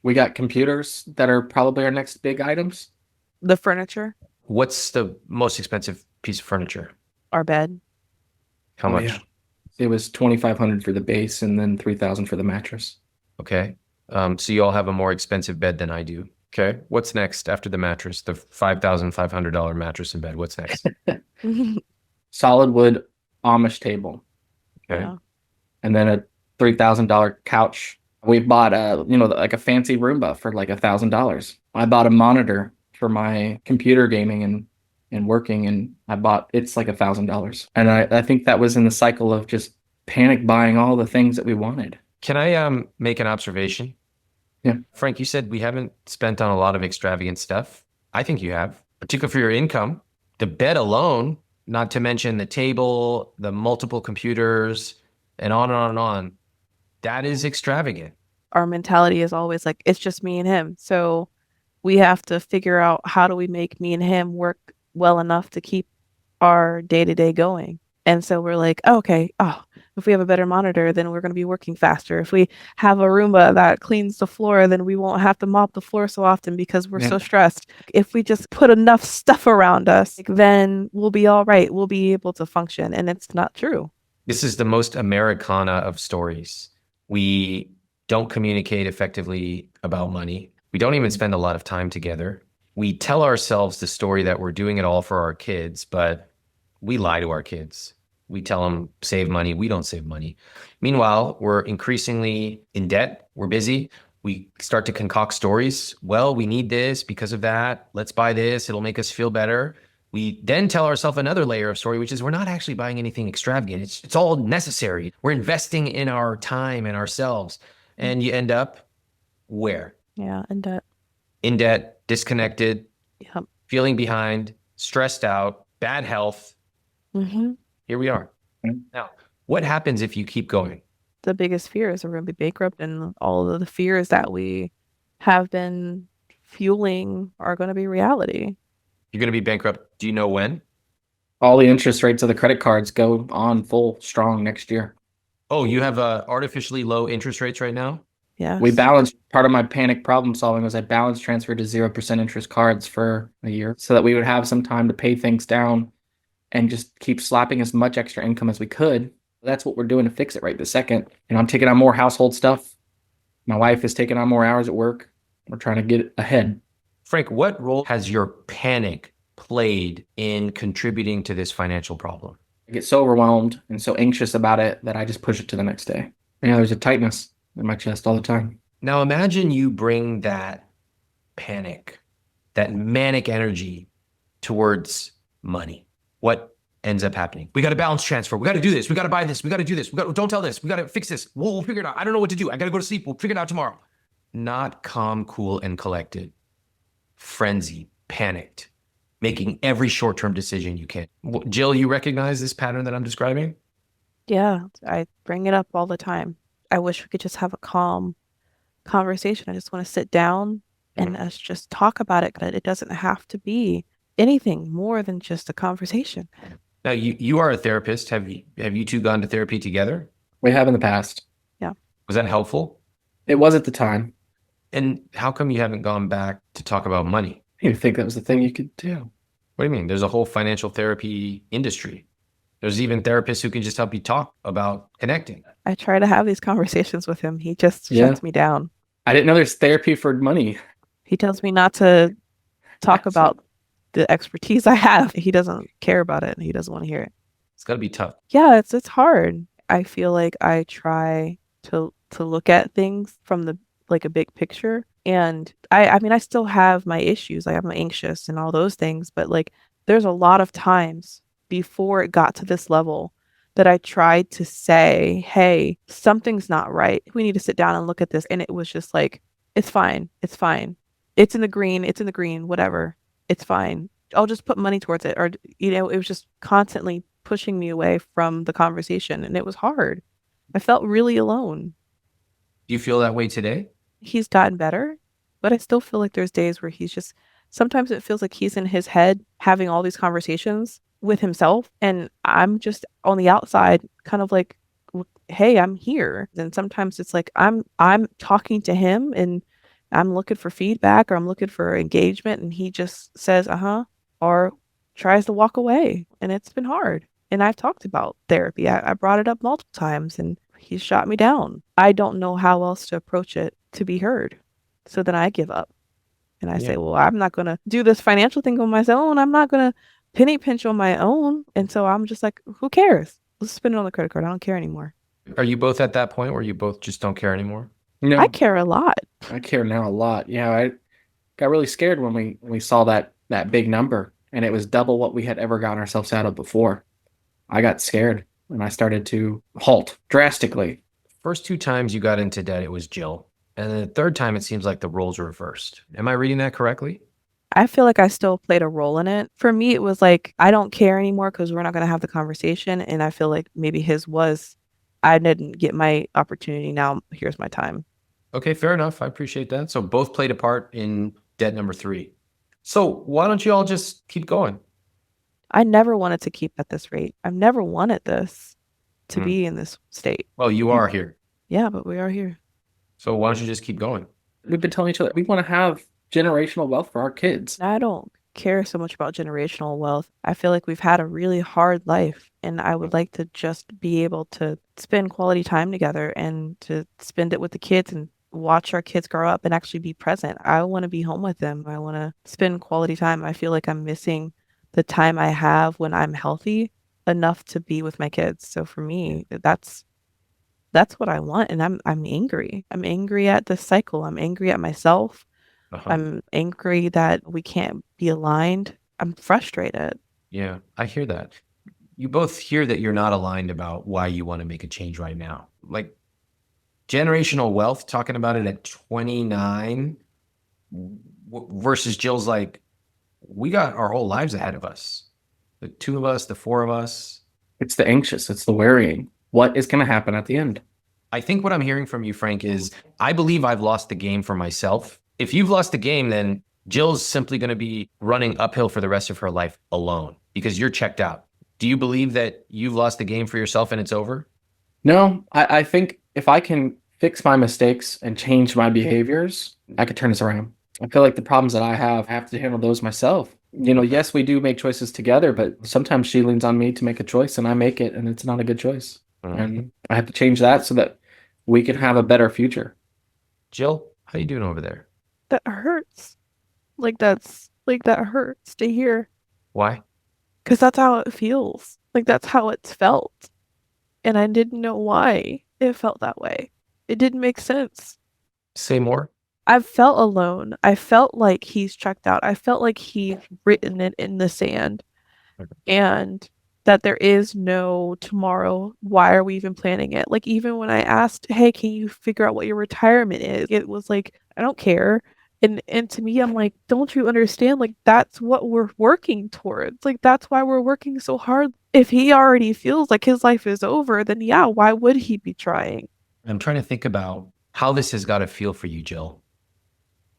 We got computers that are probably our next big items. The furniture, What's the most expensive piece of furniture? our bed. How Oh, much? yeah. It was $2,500 for the base and then $3,000 for the mattress. Okay. So you all have a more expensive bed than I do. Okay. What's next after the mattress? The $5,500 mattress in bed. What's next? Solid wood Amish table. Okay. Yeah. And then a $3,000 couch. We bought like a fancy Roomba for like $1,000. I bought a monitor for my computer gaming and working, and it's like $1,000. And I think that was in the cycle of just panic buying all the things that we wanted. Can I make an observation? Yeah. Frank, you said we haven't spent on a lot of extravagant stuff. I think you have, particularly for your income. The bed alone, not to mention the table, the multiple computers, and on and on and on. That is extravagant. Our mentality is always like, it's just me and him. So we have to figure out how do we make me and him work well enough to keep our day-to-day going. And so we're like, if we have a better monitor, then we're going to be working faster. If we have a Roomba that cleans the floor, then we won't have to mop the floor so often because we're so stressed. If we just put enough stuff around us, then we'll be all right. We'll be able to function. And it's not true. This is the most Americana of stories. We don't communicate effectively about money. We don't even spend a lot of time together. We tell ourselves the story that we're doing it all for our kids, but we lie to our kids. We tell them save money. We don't save money. Meanwhile, we're increasingly in debt. We're busy. We start to concoct stories. Well, we need this because of that. Let's buy this. It'll make us feel better. We then tell ourselves another layer of story, which is we're not actually buying anything extravagant. It's all necessary. We're investing in our time and ourselves. And you end up where? Yeah, in debt. In debt, disconnected, Yep. feeling behind, stressed out, bad health. Mm-hmm. Here we are. Now, what happens if you keep going? The biggest fear is we're going to be bankrupt, and all of the fears that we have been fueling are going to be reality. You're going to be bankrupt. Do you know when? All the interest rates of the credit cards go on full strong next year. Oh, you have artificially low interest rates right now? Yeah. We balanced, part of my panic problem solving was I balance transferred to 0% interest cards for a year so that we would have some time to pay things down and just keep slapping as much extra income as we could. That's what we're doing to fix it right this second. And I'm taking on more household stuff. My wife is taking on more hours at work. We're trying to get ahead. Frank, what role has your panic played in contributing to this financial problem? I get so overwhelmed and so anxious about it that I just push it to the next day. Yeah, there's a tightness in my chest all the time. Now imagine you bring that panic, that manic energy towards money. What ends up happening? We got to balance transfer. We got to do this. We got to buy this. We got to do this. Don't tell this. We got to fix this. We'll figure it out. I don't know what to do. I got to go to sleep. We'll figure it out tomorrow. Not calm, cool, and collected. Frenzied, panicked, making every short-term decision you can. Jill, you recognize this pattern that I'm describing? Yeah, I bring it up all the time. I wish we could just have a calm conversation. I just want to sit down and us just talk about it. But it doesn't have to be anything more than just a conversation. Now, you are a therapist. Have you two gone to therapy together? We have in the past. Yeah. Was that helpful? It was at the time. And how come you haven't gone back to talk about money? You'd think that was the thing you could do. What do you mean? There's a whole financial therapy industry. There's even therapists who can just help you talk about connecting. I try to have these conversations with him. He just shuts me down. I didn't know there's therapy for money. He tells me not to talk about the expertise I have. He doesn't care about it and he doesn't want to hear it. It's got to be tough. Yeah, it's hard. I feel like I try to look at things from the a big picture. And I mean, I still have my issues. Like I'm anxious and all those things, but there's a lot of times before it got to this level that I tried to say, hey, something's not right. We need to sit down and look at this. And it was just like, it's fine. It's fine. It's in the green. It's in the green, whatever. It's fine. I'll just put money towards it. Or, it was just constantly pushing me away from the conversation. And it was hard. I felt really alone. Do you feel that way today? He's gotten better, but I still feel like there's days where sometimes it feels like he's in his head having all these conversations with himself. And I'm just on the outside kind of like, hey, I'm here. And sometimes it's like, I'm talking to him and I'm looking for feedback or I'm looking for engagement. And he just says, or tries to walk away. And it's been hard. And I've talked about therapy. I brought it up multiple times and he's shot me down. I don't know how else to approach it to be heard. So then I give up. And I Yeah. say, well, I'm not going to do this financial thing on my own. I'm not going to penny pinch on my own. And so I'm just like, who cares? Let's spend it on the credit card. I don't care anymore. Are you both at that point where you both just don't care anymore? No, I care a lot. I care now a lot. Yeah, I got really scared when we saw that big number and it was double what we had ever gotten ourselves out of before. I got scared and I started to halt drastically. First 2 times you got into debt, it was Jill. And then the third time, it seems like the roles are reversed. Am I reading that correctly? I feel like I still played a role in it. For me, it was like, I don't care anymore because we're not going to have the conversation. And I feel like maybe his was, I didn't get my opportunity. Now here's my time. Okay, fair enough. I appreciate that. So both played a part in debt number 3. So why don't you all just keep going? I never wanted to keep at this rate. I've never wanted this to be in this state. Well, you are here. Yeah, but we are here. So why don't you just keep going? We've been telling each other we want to have generational wealth for our kids. I don't care so much about generational wealth. I feel like we've had a really hard life, and I would like to just be able to spend quality time together and to spend it with the kids and watch our kids grow up and actually be present. I want to be home with them. I want to spend quality time. I feel like I'm missing the time I have when I'm healthy enough to be with my kids. So for me, that's what I want, and I'm angry. I'm angry at this cycle. I'm angry at myself. I'm angry that we can't be aligned. I'm frustrated. Yeah, I hear that. You both hear that you're not aligned about why you want to make a change right now. Like generational wealth, talking about it at 29 versus Jill's like, we got our whole lives ahead of us. The 2 of us, the 4 of us. It's the anxious, it's the worrying. What is going to happen at the end? I think what I'm hearing from you, Frank, is I believe I've lost the game for myself. If you've lost the game, then Jill's simply going to be running uphill for the rest of her life alone because you're checked out. Do you believe that you've lost the game for yourself and it's over? No, I think if I can fix my mistakes and change my behaviors, I could turn this around. I feel like the problems that I have to handle those myself. You know, yes, we do make choices together, but sometimes she leans on me to make a choice and I make it and it's not a good choice. And I have to change that so that we can have a better future. Jill, how you doing over there? That hurts. That hurts to hear. Why? Because that's how it feels. Like that's how it's felt. And I didn't know why it felt that way. It didn't make sense. Say more. I felt alone. I felt like he's checked out. I felt like he's written it in the sand. And that there is no tomorrow. Why are we even planning it? Like even when I asked, hey, can you figure out what your retirement is? It was like, I don't care. And to me, I'm like, don't you understand? Like that's what we're working towards. Like that's why we're working so hard. If he already feels like his life is over, then yeah, why would he be trying? I'm trying to think about how this has got to feel for you, Jill.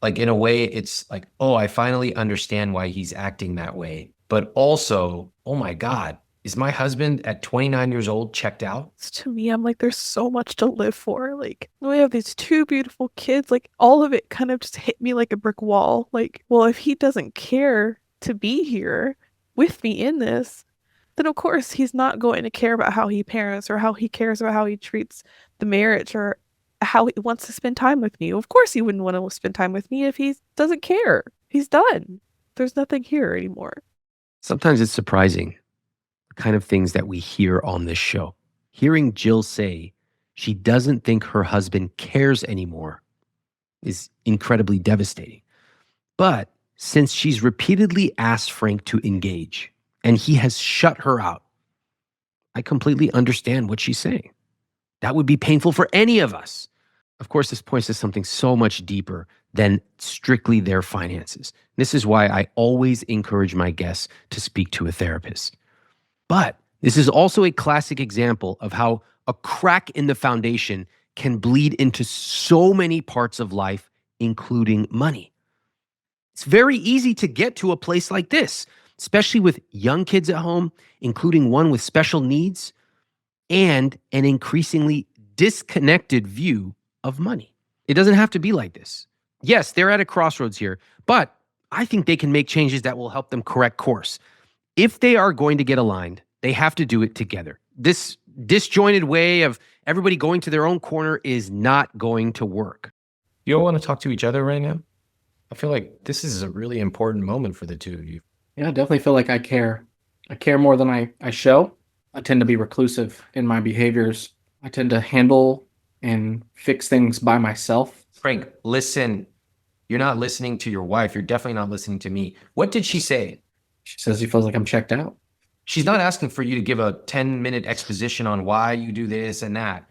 Like in a way, it's like, oh, I finally understand why he's acting that way. But also, oh my God, is my husband at 29 years old checked out? To me, I'm like, there's so much to live for. Like, we have these 2 beautiful kids. Like, all of it kind of just hit me like a brick wall. Like, well, if he doesn't care to be here with me in this, then of course he's not going to care about how he parents or how he cares about how he treats the marriage or how he wants to spend time with me. Of course he wouldn't want to spend time with me if he doesn't care. He's done. There's nothing here anymore. Sometimes it's surprising the kind of things that we hear on this show. Hearing Jill say she doesn't think her husband cares anymore is incredibly devastating. But since she's repeatedly asked Frank to engage and he has shut her out, I completely understand what she's saying. That would be painful for any of us. Of course, this points to something so much deeper than strictly their finances. This is why I always encourage my guests to speak to a therapist. But this is also a classic example of how a crack in the foundation can bleed into so many parts of life, including money. It's very easy to get to a place like this, especially with young kids at home, including one with special needs, and an increasingly disconnected view of money. It doesn't have to be like this. Yes, they're at a crossroads here, but I think they can make changes that will help them correct course. If they are going to get aligned, they have to do it together. This disjointed way of everybody going to their own corner is not going to work. You all want to talk to each other right now? I feel like this is a really important moment for the two of you. Yeah, I definitely feel like I care. I care more than I show. I tend to be reclusive in my behaviors. I tend to handle and fix things by myself. Frank, listen. You're not listening to your wife. You're definitely not listening to me. What did she say? She says she feels like I'm checked out. She's not asking for you to give a 10-minute exposition on why you do this and that.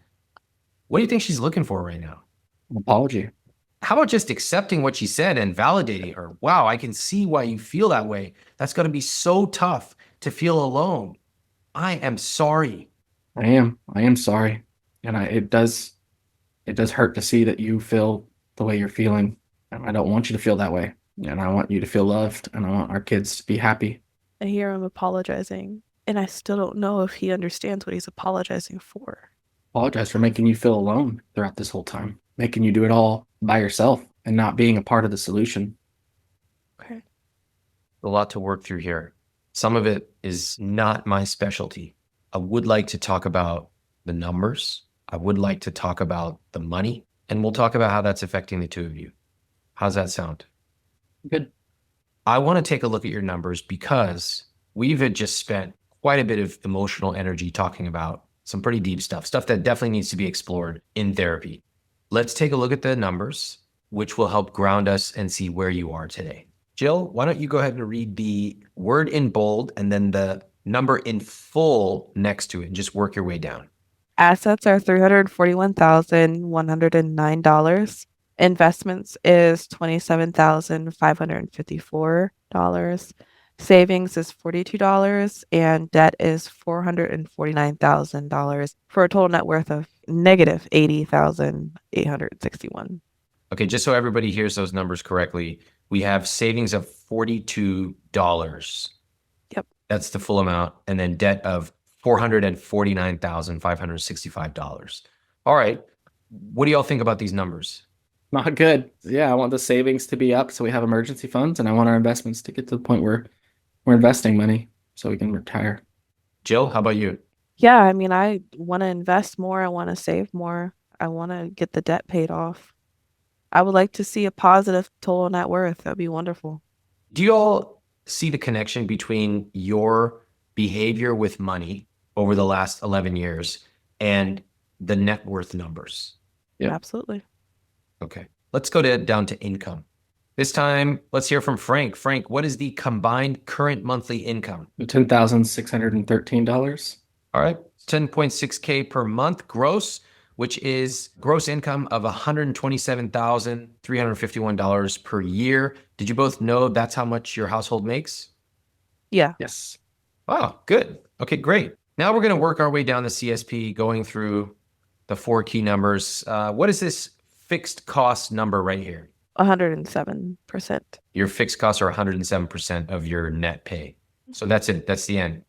What do you think she's looking for right now? An apology. How about just accepting what she said and validating her? Wow, I can see why you feel that way. That's going to be so tough to feel alone. I am sorry. I am sorry. And it does hurt to see that you feel the way you're feeling. And I don't want you to feel that way. And I want you to feel loved, and I want our kids to be happy. I hear him apologizing, and I still don't know if he understands what he's apologizing for. Apologize for making you feel alone throughout this whole time, making you do it all by yourself and not being a part of the solution. Okay. A lot to work through here. Some of it is not my specialty. I would like to talk about the numbers. I would like to talk about the money, and we'll talk about how that's affecting the two of you. How's that sound? Good. I want to take a look at your numbers because we've had just spent quite a bit of emotional energy talking about some pretty deep stuff that definitely needs to be explored in therapy. Let's take a look at the numbers, which will help ground us and see where you are today. Jill, why don't you go ahead and read the word in bold and then the number in full next to it and just work your way down. Assets are $341,109. Investments is $27,554. Savings is $42, and debt is $449,000 for a total net worth of negative $80,861. Okay, just so everybody hears those numbers correctly, we have savings of $42. Yep. That's the full amount. And then debt of $449,565. All right. What do y'all think about these numbers? Not good. Yeah, I want the savings to be up so we have emergency funds, and I want our investments to get to the point where we're investing money so we can retire. Jill, how about you? Yeah, I mean, I want to invest more. I want to save more. I want to get the debt paid off. I would like to see a positive total net worth. That'd be wonderful. Do you all see the connection between your behavior with money over the last 11 years and the net worth numbers? Yeah. Absolutely. Okay, let's go down to income. This time, let's hear from Frank. Frank, what is the combined current monthly income? $10,613. All right, 10.6K per month gross, which is gross income of $127,351 per year. Did you both know that's how much your household makes? Yeah. Yes. Oh, good. Okay, great. Now we're going to work our way down the CSP, going through the 4 key numbers. What is this fixed cost number right here? 107%. Your fixed costs are 107% of your net pay. So that's it. That's the end.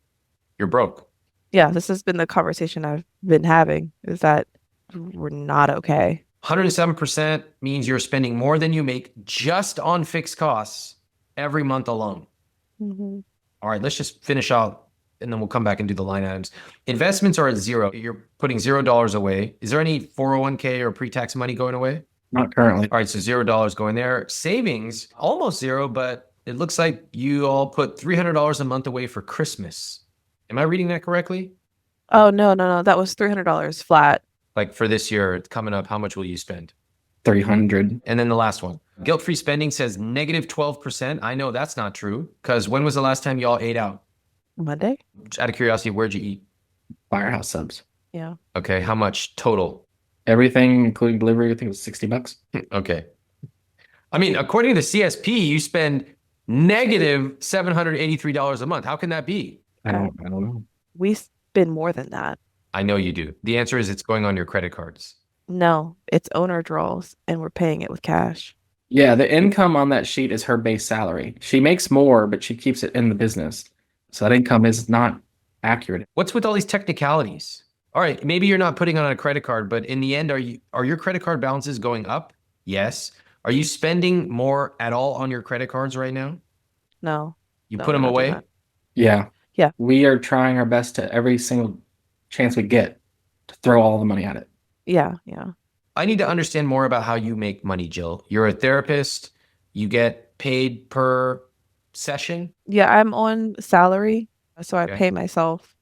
You're broke. Yeah, this has been the conversation I've been having, is that we're not okay. 107% means you're spending more than you make just on fixed costs every month alone. Mm-hmm. All right, let's just finish out and then we'll come back and do the line items. Investments are at zero. You're putting $0 away. Is there any 401k or pre-tax money going away? Not currently. All right, so $0 going there. Savings, almost zero, but it looks like you all put $300 a month away for Christmas. Am I reading that correctly? Oh, no. That was $300 flat. Like for this year, it's coming up, how much will you spend? $300. And then the last one, guilt-free spending says negative 12%. I know that's not true because when was the last time y'all ate out? Monday? Just out of curiosity, where'd you eat? Firehouse subs. Yeah. Okay, how much total? Everything, including delivery, I think it was $60. Okay. I mean, according to CSP, you spend negative $783 a month. How can that be? I don't know. We spend more than that. I know you do. The answer is it's going on your credit cards. No, it's owner draws, and we're paying it with cash. Yeah, the income on that sheet is her base salary. She makes more, but she keeps it in the business. So that income is not accurate. What's with all these technicalities? All right, maybe you're not putting on a credit card, but in the end, are your credit card balances going up? Yes. Are you spending more at all on your credit cards right now? No. You No, put them we're not doing away? that. Yeah. Yeah. We are trying our best to every single chance we get to throw all the money at it. Yeah. I need to understand more about how you make money, Jill. You're a therapist. You get paid per session? Yeah, I'm on salary, so I Okay. pay myself,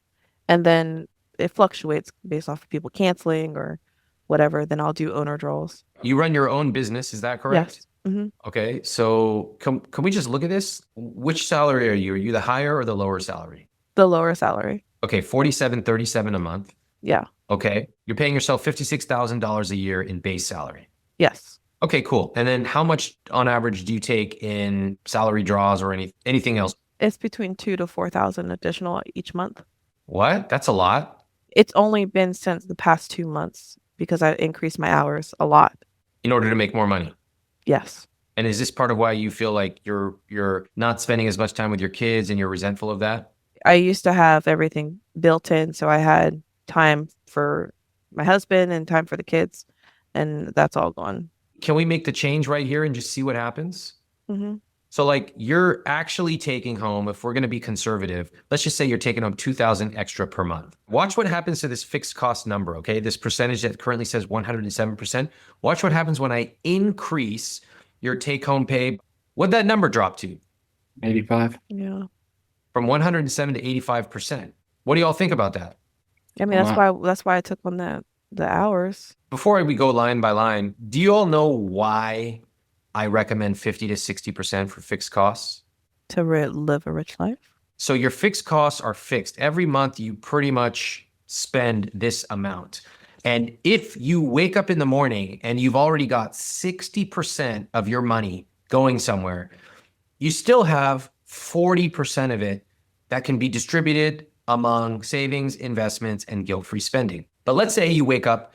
and then it fluctuates based off of people canceling or whatever. Then I'll do owner draws. You run your own business, is that correct? Yes. Hmm. Okay, so can we just look at this? Which salary are you? Are you the higher or the lower salary? The lower salary. Okay, 47.37 a month. Yeah. Okay, you're paying yourself $56,000 a year in base salary. Yes. Okay, cool. And then how much on average do you take in salary draws or anything else? It's between 2,000 to 4,000 additional each month. What? That's a lot. It's only been since the past 2 months because I increased my hours a lot. In order to make more money. Yes. And is this part of why you feel like you're not spending as much time with your kids and you're resentful of that? I used to have everything built in, so I had time for my husband and time for the kids, and that's all gone. Can we make the change right here and just see what happens? Hmm. So like you're actually taking home, if we're going to be conservative, let's just say you're taking home 2,000 extra per month. Watch what happens to this fixed cost number, okay? This percentage that currently says 107%. Watch what happens when I increase your take home pay. What'd that number drop to? 85. Yeah. From 107 to 85%. What do y'all think about that? I mean, Wow. that's why I took on the hours. Before we go line by line, do you all know why I recommend 50 to 60% for fixed costs? To live a rich life. So your fixed costs are fixed. Every month you pretty much spend this amount. And if you wake up in the morning and you've already got 60% of your money going somewhere, you still have 40% of it that can be distributed among savings, investments, and guilt-free spending. But let's say you wake up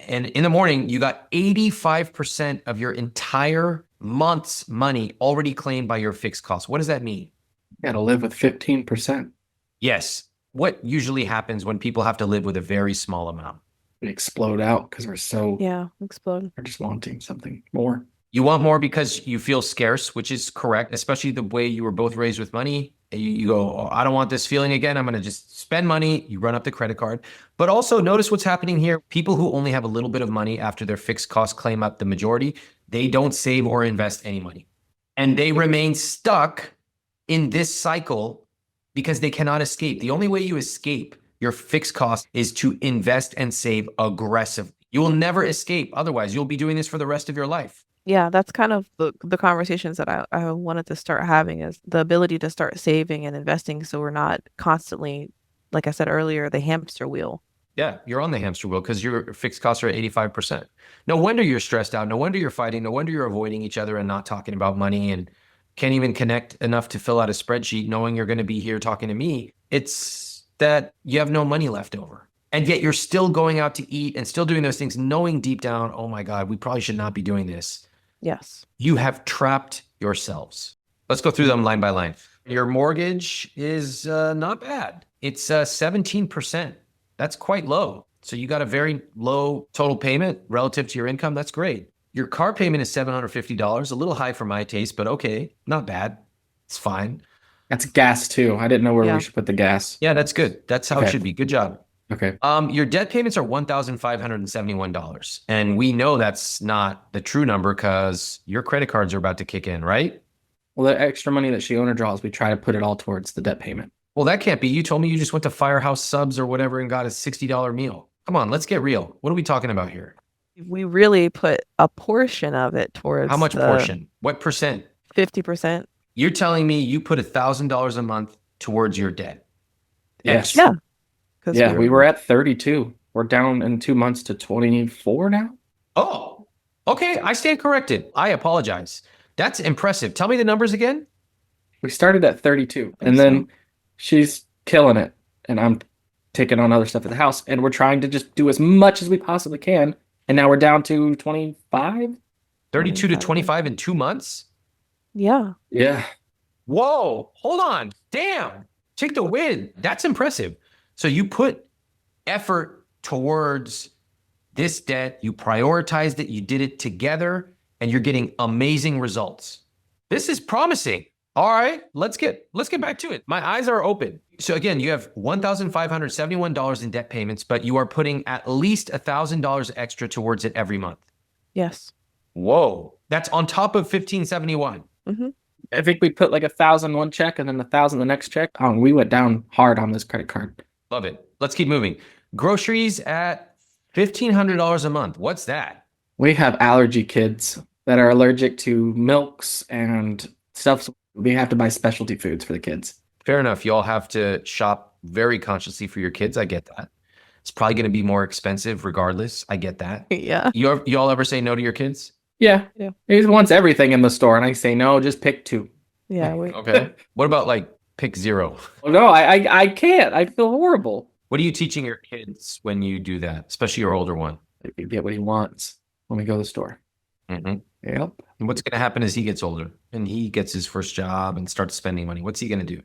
and in the morning, you got 85% of your entire month's money already claimed by your fixed costs. What does that mean? You got to live with 15%. Yes. What usually happens when people have to live with a very small amount? We explode out because we're Explode. we're just wanting something more. You want more because you feel scarce, which is correct, especially the way you were both raised with money. You go, oh, I don't want this feeling again. I'm going to just spend money. You run up the credit card. But also notice what's happening here. People who only have a little bit of money after their fixed costs claim up the majority, they don't save or invest any money. And they remain stuck in this cycle because they cannot escape. The only way you escape your fixed cost is to invest and save aggressively. You will never escape. Otherwise, you'll be doing this for the rest of your life. Yeah, that's kind of the conversations that I wanted to start having, is the ability to start saving and investing so we're not constantly, like I said earlier, the hamster wheel. Yeah, you're on the hamster wheel because your fixed costs are at 85%. No wonder you're stressed out. No wonder you're fighting. No wonder you're avoiding each other and not talking about money and can't even connect enough to fill out a spreadsheet knowing you're going to be here talking to me. It's that you have no money left over. And yet you're still going out to eat and still doing those things, knowing deep down, oh my God, we probably should not be doing this. Yes. You have trapped yourselves. Let's go through them line by line. Your mortgage is not bad. It's 17%. That's quite low. So you got a very low total payment relative to your income. That's great. Your car payment is $750, a little high for my taste, but okay, not bad. It's fine. That's gas too. I didn't know where Yeah. we should put the gas. Yeah, that's good. That's how it Okay. should be. Good job. Okay. Your debt payments are $1,571. And we know that's not the true number because your credit cards are about to kick in, right? Well, the extra money that she owner draws, we try to put it all towards the debt payment. Well, that can't be. You told me you just went to Firehouse Subs or whatever and got a $60 meal. Come on, let's get real. What are we talking about here? We really put a portion of it towards How much the portion? What percent? 50%. You're telling me you put $1,000 a month towards your debt. Yes. Yeah. 'Cause Yeah, we were at 32. We're down in 2 months to 24 now. Oh, okay. I stand corrected. I apologize. That's impressive. Tell me the numbers again. We started at 32, think and then so. she's killing it, and I'm taking on other stuff at the house, and we're trying to just do as much as we possibly can, and now we're down to 25. 32 to 25. 25 in 2 months? Yeah. Yeah. Whoa, hold on. Damn. Take the win. That's impressive. So you put effort towards this debt, you prioritized it, you did it together, and you're getting amazing results. This is promising. All right, let's get back to it. My eyes are open. So again, you have $1,571 in debt payments, but you are putting at least $1,000 extra towards it every month. Yes. Whoa. That's on top of 1571. I think we put like 1,000 one check and then 1,000 the next check. Oh, we went down hard on this credit card. Love it. Let's keep moving. Groceries at $1,500 a month. What's that? We have allergy kids that are allergic to milks and stuff. So we have to buy specialty foods for the kids. Fair enough. You all have to shop very consciously for your kids. I get that. It's probably going to be more expensive regardless. I get that. Yeah. You all ever say no to your kids? Yeah. He wants everything in the store. And I say, no, just pick 2. Yeah. Okay. What about like pick 0? No, I can't. I feel horrible. What are you teaching your kids when you do that, especially your older one? You get what he wants when we go to the store. Mm-hmm. Yep. And what's going to happen as he gets older and he gets his first job and starts spending money? What's he going to do?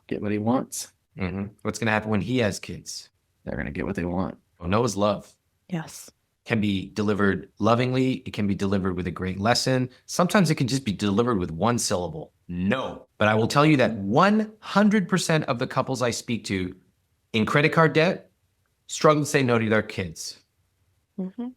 Get what he wants. Mm-hmm. What's going to happen when he has kids? They're going to get what they want. Well, Noah's love Yes. can be delivered lovingly. It can be delivered with a great lesson. Sometimes it can just be delivered with one syllable. No. But I will tell you that 100% of the couples I speak to in credit card debt struggle to say no to their kids. Mm-hmm.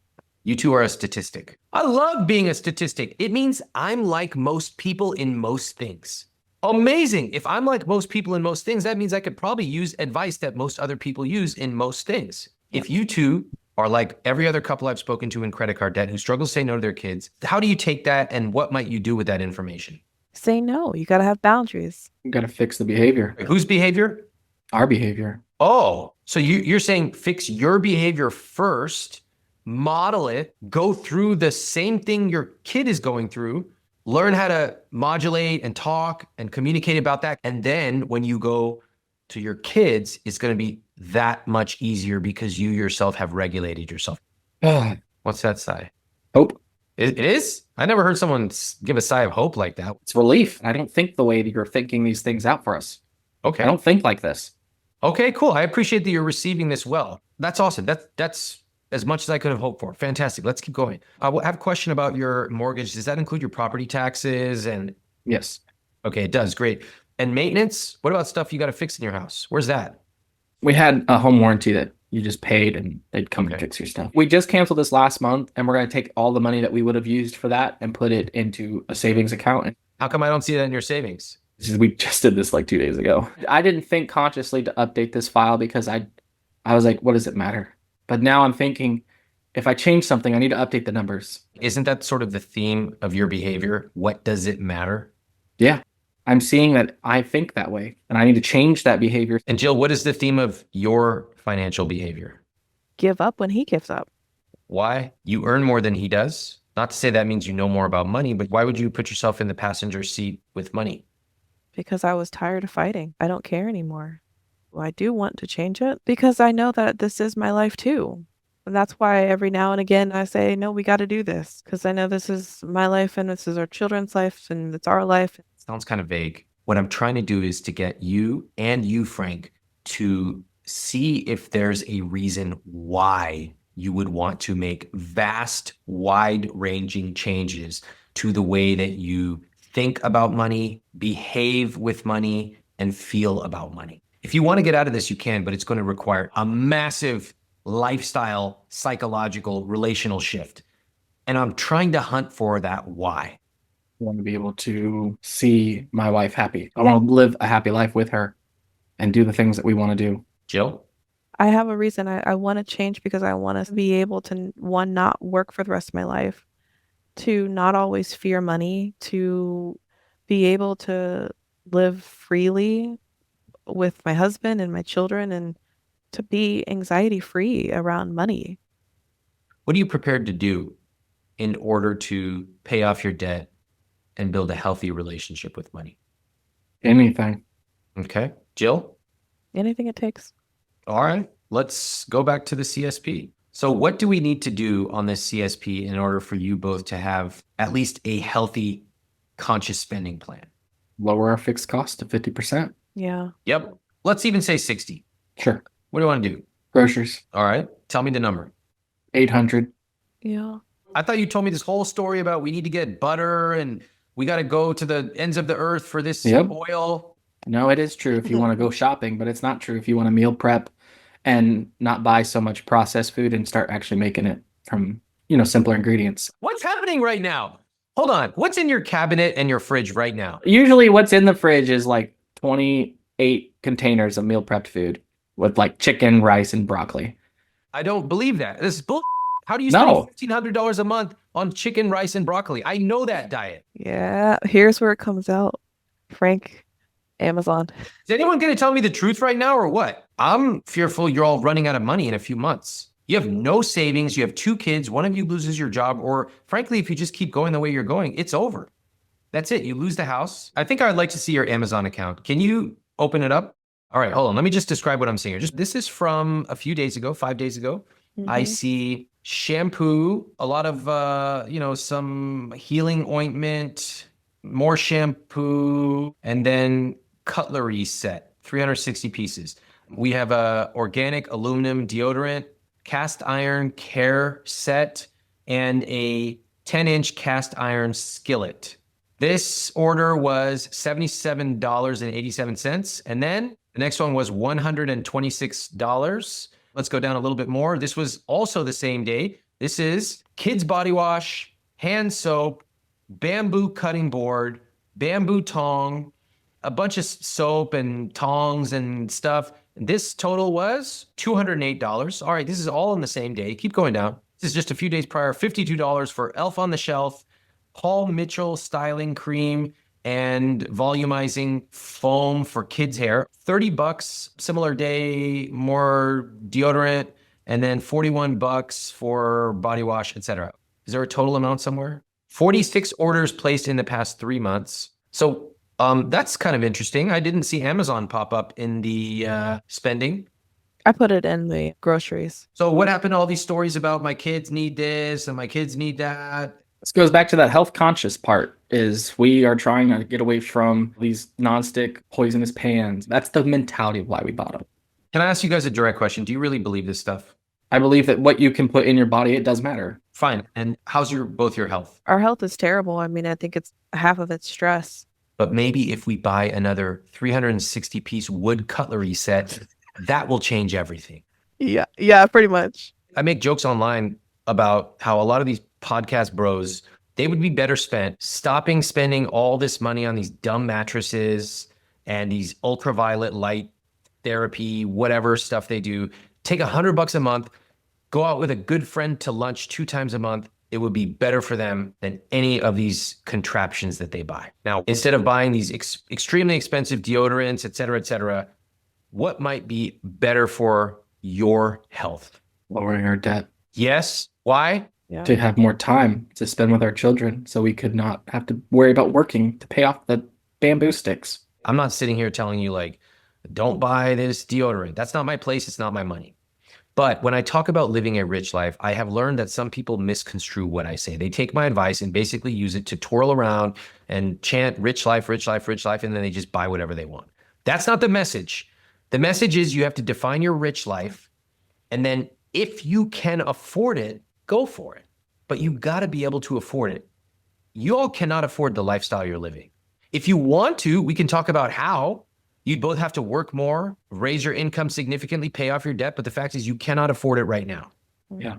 You two are a statistic. I love being a statistic. It means I'm like most people in most things. Amazing. If I'm like most people in most things, that means I could probably use advice that most other people use in most things. If you two are like every other couple I've spoken to in credit card debt who struggles to say no to their kids, how do you take that and what might you do with that information? Say no. You got to have boundaries. You got to fix the behavior. Wait, whose behavior? Our behavior. Oh, so you're saying fix your behavior first, model it, go through the same thing your kid is going through, learn how to modulate and talk and communicate about that. And then when you go to your kids, it's going to be that much easier because you yourself have regulated yourself. What's that sigh? Hope. It is? I never heard someone give a sigh of hope like that. It's relief. I don't think the way that you're thinking these things out for us. Okay. I don't think like this. Okay, cool. I appreciate that you're receiving this well. That's awesome. That's as much as I could have hoped for. Fantastic. Let's keep going. I have a question about your mortgage. Does that include your property taxes? And Yes. okay, it does. Great. And maintenance? What about stuff you got to fix in your house? Where's that? We had a home warranty that you just paid and they'd come Okay. and fix your stuff. We just canceled this last month and we're going to take all the money that we would have used for that and put it into a savings account. And How come I don't see that in your savings? we just did this like 2 days ago. I didn't think consciously to update this file because I was like, what does it matter? But now I'm thinking, if I change something, I need to update the numbers. Isn't that sort of the theme of your behavior? What does it matter? Yeah. I'm seeing that I think that way and I need to change that behavior. And Jill, what is the theme of your financial behavior? Give up when he gives up. Why? You earn more than he does. Not to say that means you know more about money, but why would you put yourself in the passenger seat with money? Because I was tired of fighting. I don't care anymore. Well, I do want to change it because I know that this is my life too. And that's why every now and again I say, no, we got to do this because I know this is my life and this is our children's life and it's our life. Sounds kind of vague. What I'm trying to do is to get you and you, Frank, to see if there's a reason why you would want to make vast, wide-ranging changes to the way that you think about money, behave with money, and feel about money. If you want to get out of this, you can, but it's going to require a massive lifestyle, psychological, relational shift. And I'm trying to hunt for that why. I want to be able to see my wife happy. I want to live a happy life with her and do the things that we want to do. Jill? I have a reason. I want to change because I want to be able to, one, not work for the rest of my life, to not always fear money, to be able to live freely with my husband and my children, and to be anxiety free around money. What are you prepared to do in order to pay off your debt and build a healthy relationship with money? Anything. Okay. Jill? Anything it takes. All right. Let's go back to the CSP. So what do we need to do on this CSP in order for you both to have at least a healthy, conscious spending plan? Lower our fixed cost to 50%. Yeah. Yep. Let's even say 60. Sure. What do you want to do? Groceries. All right. Tell me the number. 800. Yeah. I thought you told me this whole story about we need to get butter and we got to go to the ends of the earth for this oil. No, it is true if you want to go shopping, but it's not true if you want to meal prep and not buy so much processed food and start actually making it from, simpler ingredients. What's happening right now? Hold on. What's in your cabinet and your fridge right now? Usually what's in the fridge is like 28 containers of meal prepped food with like chicken, rice, and broccoli. I don't believe that. This is bull. How do you spend No. $1,500 a month on chicken, rice, and broccoli? I know that diet. Yeah, here's where it comes out. Frank, Amazon. Is anyone going to tell me the truth right now or what? I'm fearful you're all running out of money in a few months. You have no savings. You have 2 kids. One of you loses your job. Or frankly, if you just keep going the way you're going, it's over. That's it. You lose the house. I think I'd like to see your Amazon account. Can you open it up? All right, hold on. Let me just describe what I'm seeing here. This is from a few days ago, 5 days ago. I see shampoo, a lot of, some healing ointment, more shampoo, and then cutlery set, 360 pieces. We have a organic aluminum deodorant, cast iron care set, and a 10-inch cast iron skillet. This order was $77.87. And then the next one was $126. Let's go down a little bit more. This was also the same day. This is kids body wash, hand soap, bamboo cutting board, bamboo tong, a bunch of soap and tongs and stuff. This total was $208. All right, this is all in the same day. Keep going down. This is just a few days prior. $52 for Elf on the Shelf, Paul Mitchell styling cream, and volumizing foam for kids' hair. $30, similar day, more deodorant, and then $41 for body wash, etc. Is there a total amount somewhere? 46 orders placed in the past 3 months. So that's kind of interesting. I didn't see Amazon pop up in the spending. I put it in the groceries. So what happened to all these stories about my kids need this and my kids need that? This goes back to that health conscious part, is we are trying to get away from these nonstick poisonous pans. That's the mentality of why we bought them. Can I ask you guys a direct question? Do you really believe this stuff? I believe that what you can put in your body, it does matter. Fine. And how's both your health? Our health is terrible. I mean, I think it's half of it's stress. But maybe if we buy another 360-piece wood cutlery set, that will change everything. Yeah, pretty much. I make jokes online about how a lot of these podcast bros, they would be better spent stopping spending all this money on these dumb mattresses and these ultraviolet light therapy, whatever stuff they do. Take $100 a month, go out with a good friend to lunch 2 times a month. It would be better for them than any of these contraptions that they buy. Now, instead of buying these extremely expensive deodorants, et cetera, what might be better for your health? Lowering our debt. Yes. Why? Yeah. To have more time to spend with our children so we could not have to worry about working to pay off the bamboo sticks. I'm not sitting here telling you like, don't buy this deodorant. That's not my place. It's not my money. But when I talk about living a rich life, I have learned that some people misconstrue what I say. They take my advice and basically use it to twirl around and chant rich life, rich life, rich life, and then they just buy whatever they want. That's not the message. The message is you have to define your rich life, and then if you can afford it, go for it. But you got to be able to afford it. You all cannot afford the lifestyle you're living. If you want to, we can talk about how. You'd both have to work more, raise your income significantly, pay off your debt. But the fact is you cannot afford it right now. Yeah,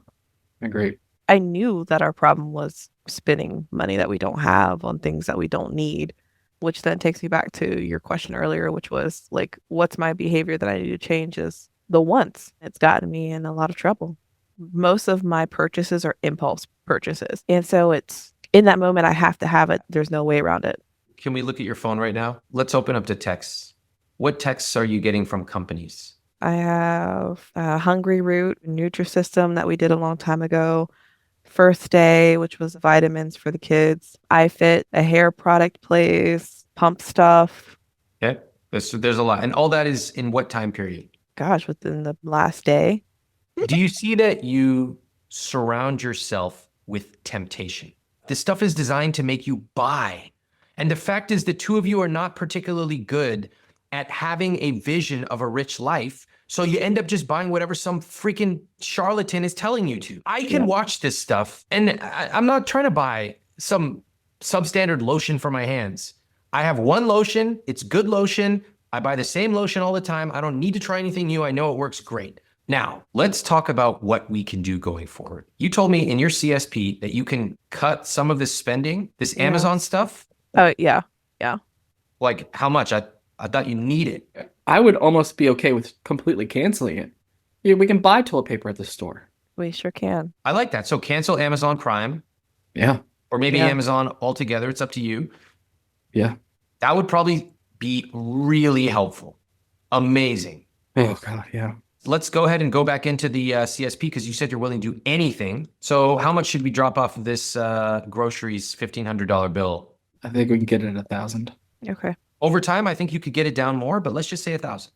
agreed. I knew that our problem was spending money that we don't have on things that we don't need, which then takes me back to your question earlier, which was like, what's my behavior that I need to change is the wants. It's gotten me in a lot of trouble. Most of my purchases are impulse purchases. And so it's in that moment, I have to have it. There's no way around it. Can we look at your phone right now? Let's open up to texts. What texts are you getting from companies? I have Hungry Root, Nutrisystem that we did a long time ago, First Day, which was vitamins for the kids, iFit, a hair product place, pump stuff. Okay, there's a lot. And all that is in what time period? Gosh, within the last day. Do you see that you surround yourself with temptation? This stuff is designed to make you buy. And the fact is the two of you are not particularly good at having a vision of a rich life. So you end up just buying whatever some freaking charlatan is telling you to. I can watch this stuff and I'm not trying to buy some substandard lotion for my hands. I have one lotion. It's good lotion. I buy the same lotion all the time. I don't need to try anything new. I know it works great. Now, let's talk about what we can do going forward. You told me in your CSP that you can cut some of this spending, this Yeah. Amazon stuff. Oh, yeah. Like how much? I thought you need it. I would almost be okay with completely canceling it. Yeah, we can buy toilet paper at the store. We sure can. I like that. So cancel Amazon Prime Yeah. or maybe Yeah. Amazon altogether. It's up to you. Yeah. That would probably be really helpful. Amazing. Oh, God. Yeah. Let's go ahead and go back into the CSP because you said you're willing to do anything. So how much should we drop off of this groceries $1,500 bill? I think we can get it at 1,000. Okay. Over time, I think you could get it down more, but let's just say 1,000.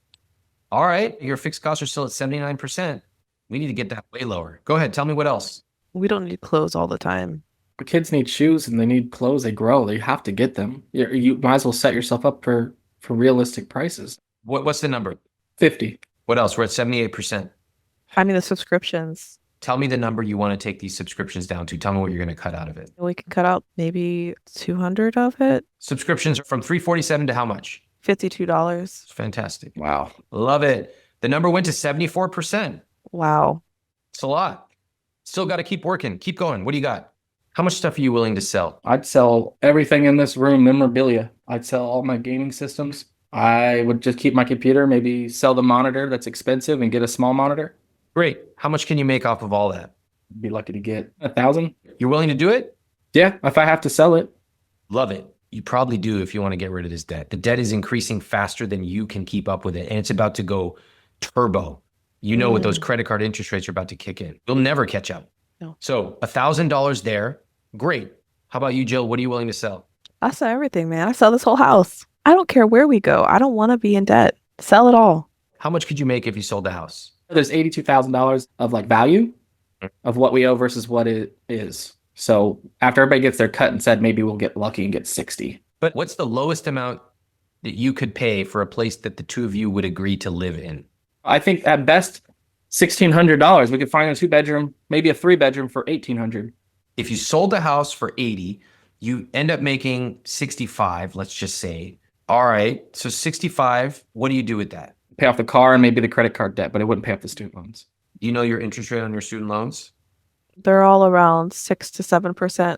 All right. Your fixed costs are still at 79%. We need to get that way lower. Go ahead. Tell me what else. We don't need clothes all the time. The kids need shoes and they need clothes. They grow. They have to get them. You might as well set yourself up for realistic prices. What's the number? 50. What else? We're at 78%. I mean, the subscriptions. Tell me the number you want to take these subscriptions down to. Tell me what you're going to cut out of it. We can cut out maybe 200 of it. Subscriptions are from $347 to how much? $52. Fantastic. Wow. Love it. The number went to 74%. Wow. It's a lot. Still got to keep working. Keep going. What do you got? How much stuff are you willing to sell? I'd sell everything in this room, memorabilia. I'd sell all my gaming systems. I would just keep my computer, maybe sell the monitor that's expensive and get a small monitor. Great. How much can you make off of all that? Be lucky to get 1,000. You're willing to do it? Yeah, if I have to sell it. Love it. You probably do if you want to get rid of this debt. The debt is increasing faster than you can keep up with it, and it's about to go turbo. You know, with those credit card interest rates are about to kick in. You'll never catch up. No. So $1,000 there. Great. How about you, Jill? What are you willing to sell? I sell everything, man. I sell this whole house. I don't care where we go. I don't want to be in debt. Sell it all. How much could you make if you sold the house? There's $82,000 of like value of what we owe versus what it is. So after everybody gets their cut and said, maybe we'll get lucky and get 60. But what's the lowest amount that you could pay for a place that the two of you would agree to live in? I think at best, $1,600. We could find a 2-bedroom, maybe a 3-bedroom for $1,800. If you sold the house for 80, you end up making 65, let's just say. All right. So 65, what do you do with that? Pay off the car and maybe the credit card debt, but it wouldn't pay off the student loans. Do you know your interest rate on your student loans? They're all around 6 to 7%.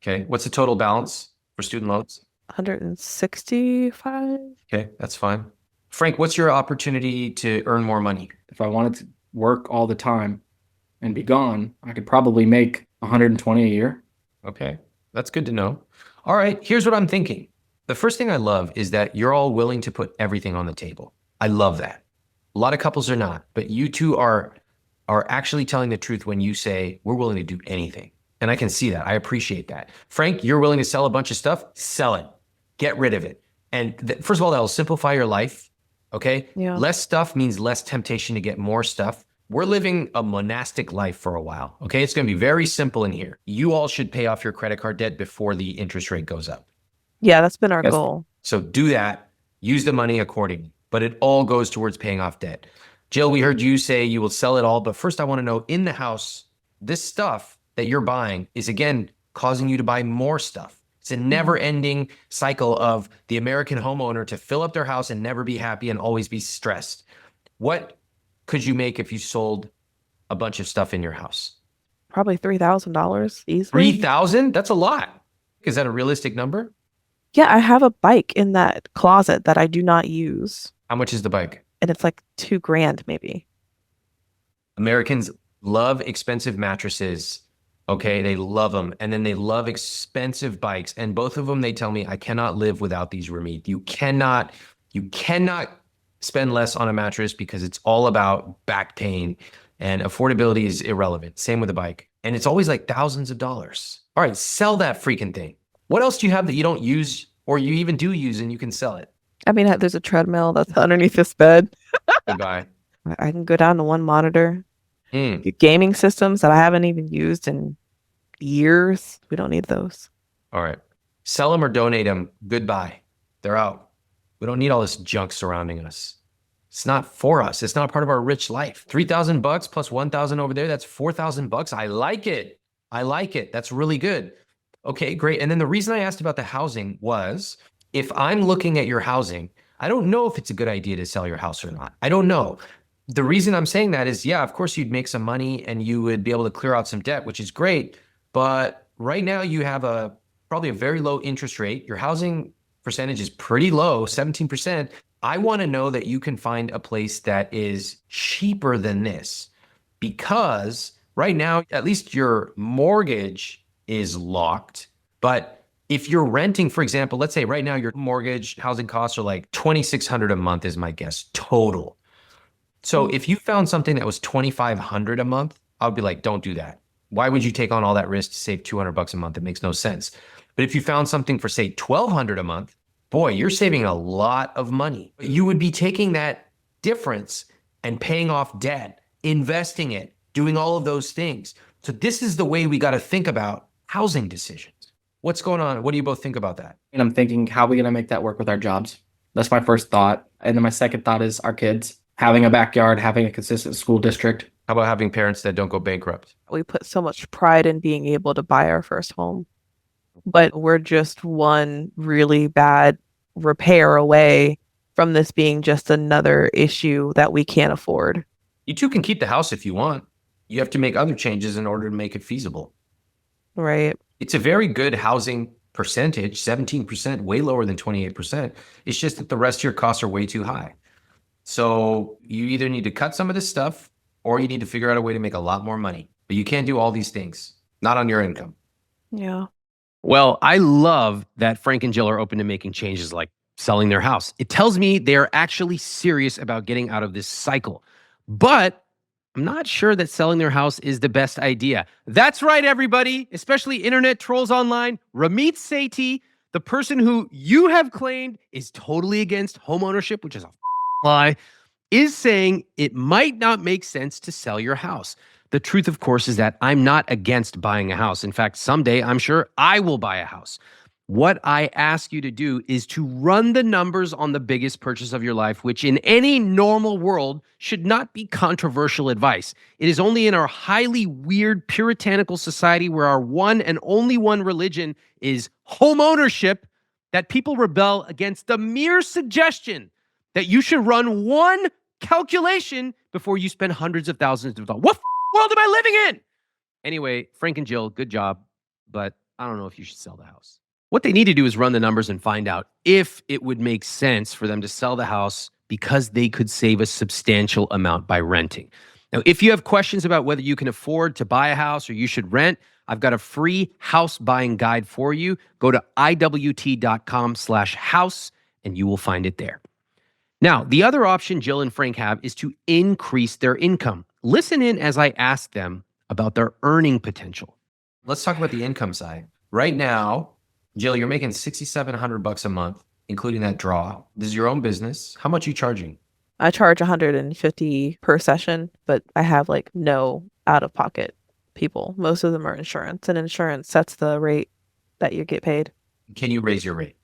Okay. What's the total balance for student loans? 165. Okay. That's fine. Frank, what's your opportunity to earn more money? If I wanted to work all the time and be gone, I could probably make 120 a year. Okay. That's good to know. All right. Here's what I'm thinking. The first thing I love is that you're all willing to put everything on the table. I love that. A lot of couples are not, but you two are actually telling the truth when you say we're willing to do anything. And I can see that. I appreciate that. Frank, you're willing to sell a bunch of stuff? Sell it. Get rid of it. And first of all, that'll simplify your life. Okay? Yeah. Less stuff means less temptation to get more stuff. We're living a monastic life for a while. Okay? It's going to be very simple in here. You all should pay off your credit card debt before the interest rate goes up. Yeah, that's been our Yes. goal. So do that. Use the money accordingly. But it all goes towards paying off debt. Jill, we heard you say you will sell it all. But first, I want to know, in the house, this stuff that you're buying is, again, causing you to buy more stuff. It's a never-ending cycle of the American homeowner to fill up their house and never be happy and always be stressed. What could you make if you sold a bunch of stuff in your house? Probably $3,000 easily. 3,000? That's a lot. Is that a realistic number? Yeah, I have a bike in that closet that I do not use. How much is the bike? And it's like $2,000 maybe. Americans love expensive mattresses. Okay, they love them. And then they love expensive bikes. And both of them, they tell me, I cannot live without these, Ramit. You cannot spend less on a mattress because it's all about back pain and affordability is irrelevant. Same with a bike. And it's always like thousands of dollars. All right, sell that freaking thing. What else do you have that you don't use or you even do use and you can sell it? I mean, there's a treadmill that's underneath this bed. Goodbye. I can go down to one monitor. Mm. Gaming systems that I haven't even used in years. We don't need those. All right. Sell them or donate them. Goodbye. They're out. We don't need all this junk surrounding us. It's not for us. It's not part of our rich life. $3,000 plus 1,000 over there. That's $4,000. I like it. I like it. That's really good. Okay, great. And then the reason I asked about the housing was if I'm looking at your housing, I don't know if it's a good idea to sell your house or not. I don't know. The reason I'm saying that is, yeah, of course you'd make some money and you would be able to clear out some debt, which is great. But right now you have probably a very low interest rate. Your housing percentage is pretty low, 17%. I want to know that you can find a place that is cheaper than this, because right now, at least your mortgage is locked. But if you're renting, for example, let's say right now your mortgage housing costs are like $2,600 a month is my guess total. So if you found something that was $2,500 a month, I would be like, don't do that. Why would you take on all that risk to save $200 a month? It makes no sense. But if you found something for, say, $1,200 a month, boy, you're saving a lot of money. You would be taking that difference and paying off debt, investing it, doing all of those things. So this is the way we got to think about housing decisions. What's going on? What do you both think about that? And I'm thinking, how are we going to make that work with our jobs? That's my first thought. And then my second thought is our kids. Having a backyard, having a consistent school district. How about having parents that don't go bankrupt? We put so much pride in being able to buy our first home, but we're just one really bad repair away from this being just another issue that we can't afford. You two can keep the house if you want. You have to make other changes in order to make it feasible. Right. It's a very good housing percentage, 17%, way lower than 28%. It's just that the rest of your costs are way too high. So you either need to cut some of this stuff or you need to figure out a way to make a lot more money. But you can't do all these things, not on your income. Yeah. Well, I love that Frank and Jill are open to making changes like selling their house. It tells me they are actually serious about getting out of this cycle. But I'm not sure that selling their house is the best idea. That's right, everybody, especially internet trolls online. Ramit Sethi, the person who you have claimed is totally against homeownership, which is a lie, is saying it might not make sense to sell your house. The truth, of course, is that I'm not against buying a house. In fact, someday I'm sure I will buy a house. What I ask you to do is to run the numbers on the biggest purchase of your life, which in any normal world should not be controversial advice. It is only in our highly weird puritanical society where our one and only one religion is home ownership that people rebel against the mere suggestion that you should run one calculation before you spend hundreds of thousands of dollars. What world am I living in? Anyway, Frank and Jill, good job, but I don't know if you should sell the house. What they need to do is run the numbers and find out if it would make sense for them to sell the house because they could save a substantial amount by renting. Now, if you have questions about whether you can afford to buy a house or you should rent, I've got a free house buying guide for you. Go to iwt.com/house and you will find it there. Now, the other option Jill and Frank have is to increase their income. Listen in as I ask them about their earning potential. Let's talk about the income side. Right now, Jill, you're making $6,700 a month, including that draw. This is your own business. How much are you charging? I charge $150 per session, but I have like no out-of-pocket people. Most of them are insurance, and insurance sets the rate that you get paid. Can you raise your rate?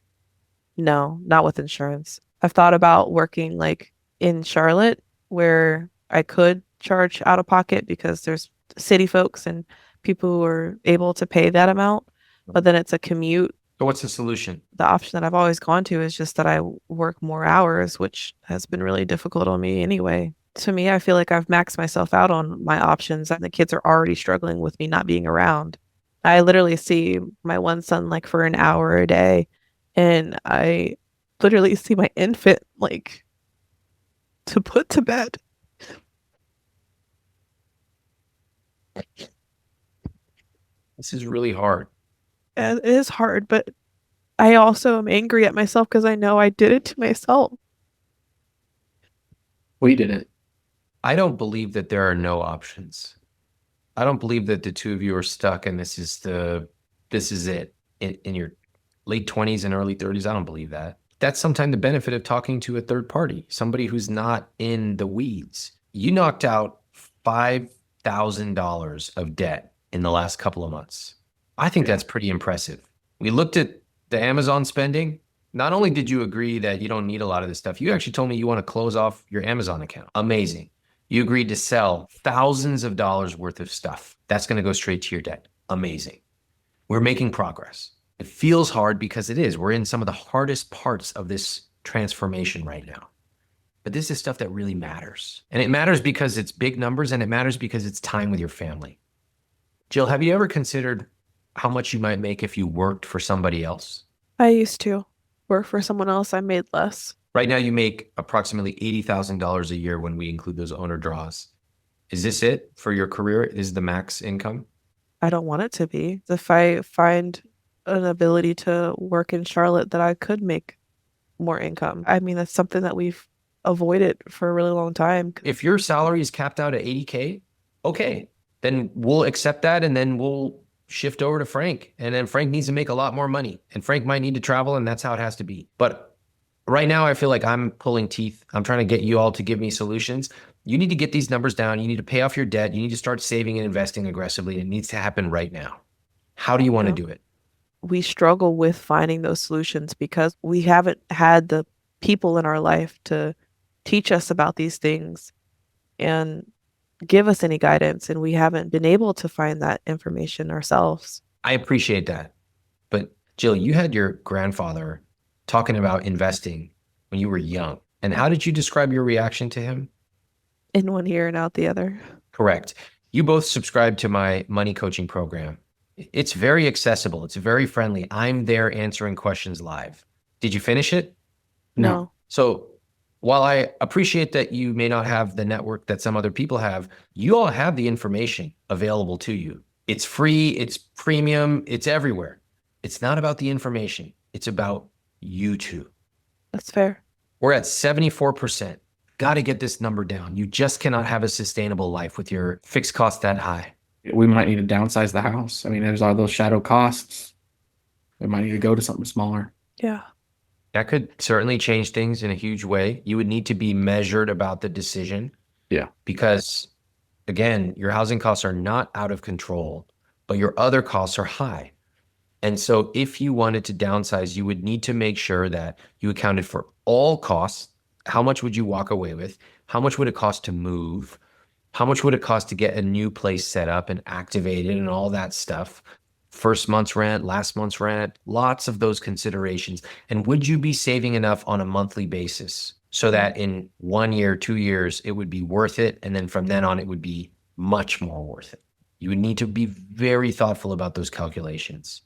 No, not with insurance. I've thought about working like in Charlotte where I could charge out of pocket because there's city folks and people who are able to pay that amount, but then it's a commute. So what's the solution? The option that I've always gone to is just that I work more hours, which has been really difficult on me anyway. To me, I feel like I've maxed myself out on my options and the kids are already struggling with me not being around. I literally see my one son like for an hour a day, and I literally see my infant like to put to bed. This is really hard. And it is hard, but I also am angry at myself because I know I did it to myself. We did it. I don't believe that there are no options. I don't believe that the two of you are stuck and this is it in your late 20s and early 30s. I don't believe that. That's sometimes the benefit of talking to a third party, somebody who's not in the weeds. You knocked out $5,000 of debt in the last couple of months. I think that's pretty impressive. We looked at the Amazon spending. Not only did you agree that you don't need a lot of this stuff, you actually told me you want to close off your Amazon account. Amazing. You agreed to sell thousands of dollars worth of stuff. That's going to go straight to your debt. Amazing. We're making progress. It feels hard because it is. We're in some of the hardest parts of this transformation right now. but this is stuff that really matters. And it matters because it's big numbers, and it matters because it's time with your family. Jill, have you ever considered how much you might make if you worked for somebody else? I used to work for someone else. I made less. Right now, you make approximately $80,000 a year when we include those owner draws. Is this it for your career? Is the max income? I don't want it to be. If I find an ability to work in Charlotte that I could make more income. I mean, that's something that we've avoided for a really long time. If your salary is capped out at 80K, okay, then we'll accept that, and then we'll shift over to Frank. And then Frank needs to make a lot more money, and Frank might need to travel, and that's how it has to be. But right now, I feel like I'm pulling teeth. I'm trying to get you all to give me solutions. You need to get these numbers down. You need to pay off your debt. You need to start saving and investing aggressively. It needs to happen right now. How do you want to do it? We struggle with finding those solutions because we haven't had the people in our life to teach us about these things and give us any guidance. And we haven't been able to find that information ourselves. I appreciate that. But Jill, you had your grandfather talking about investing when you were young. And how did you describe your reaction to him? In one ear and out the other. Correct. You both subscribe to my money coaching program. It's very accessible. It's very friendly. I'm there answering questions live. Did you finish it? No. So while I appreciate that you may not have the network that some other people have, you all have the information available to you. It's free, it's premium, it's everywhere. It's not about the information. It's about you two. That's fair. We're at 74%. Got to get this number down. You just cannot have a sustainable life with your fixed costs that high. We might need to downsize the house. I mean, there's all those shadow costs. We might need to go to something smaller. Yeah. That could certainly change things in a huge way. You would need to be measured about the decision. Yeah. Because again, your housing costs are not out of control, but your other costs are high. And so if you wanted to downsize, you would need to make sure that you accounted for all costs. How much would you walk away with? How much would it cost to move? How much would it cost to get a new place set up and activated and all that stuff? First month's rent, last month's rent, lots of those considerations. And would you be saving enough on a monthly basis so that in 1 year, 2 years, it would be worth it? And then from then on, it would be much more worth it. You would need to be very thoughtful about those calculations.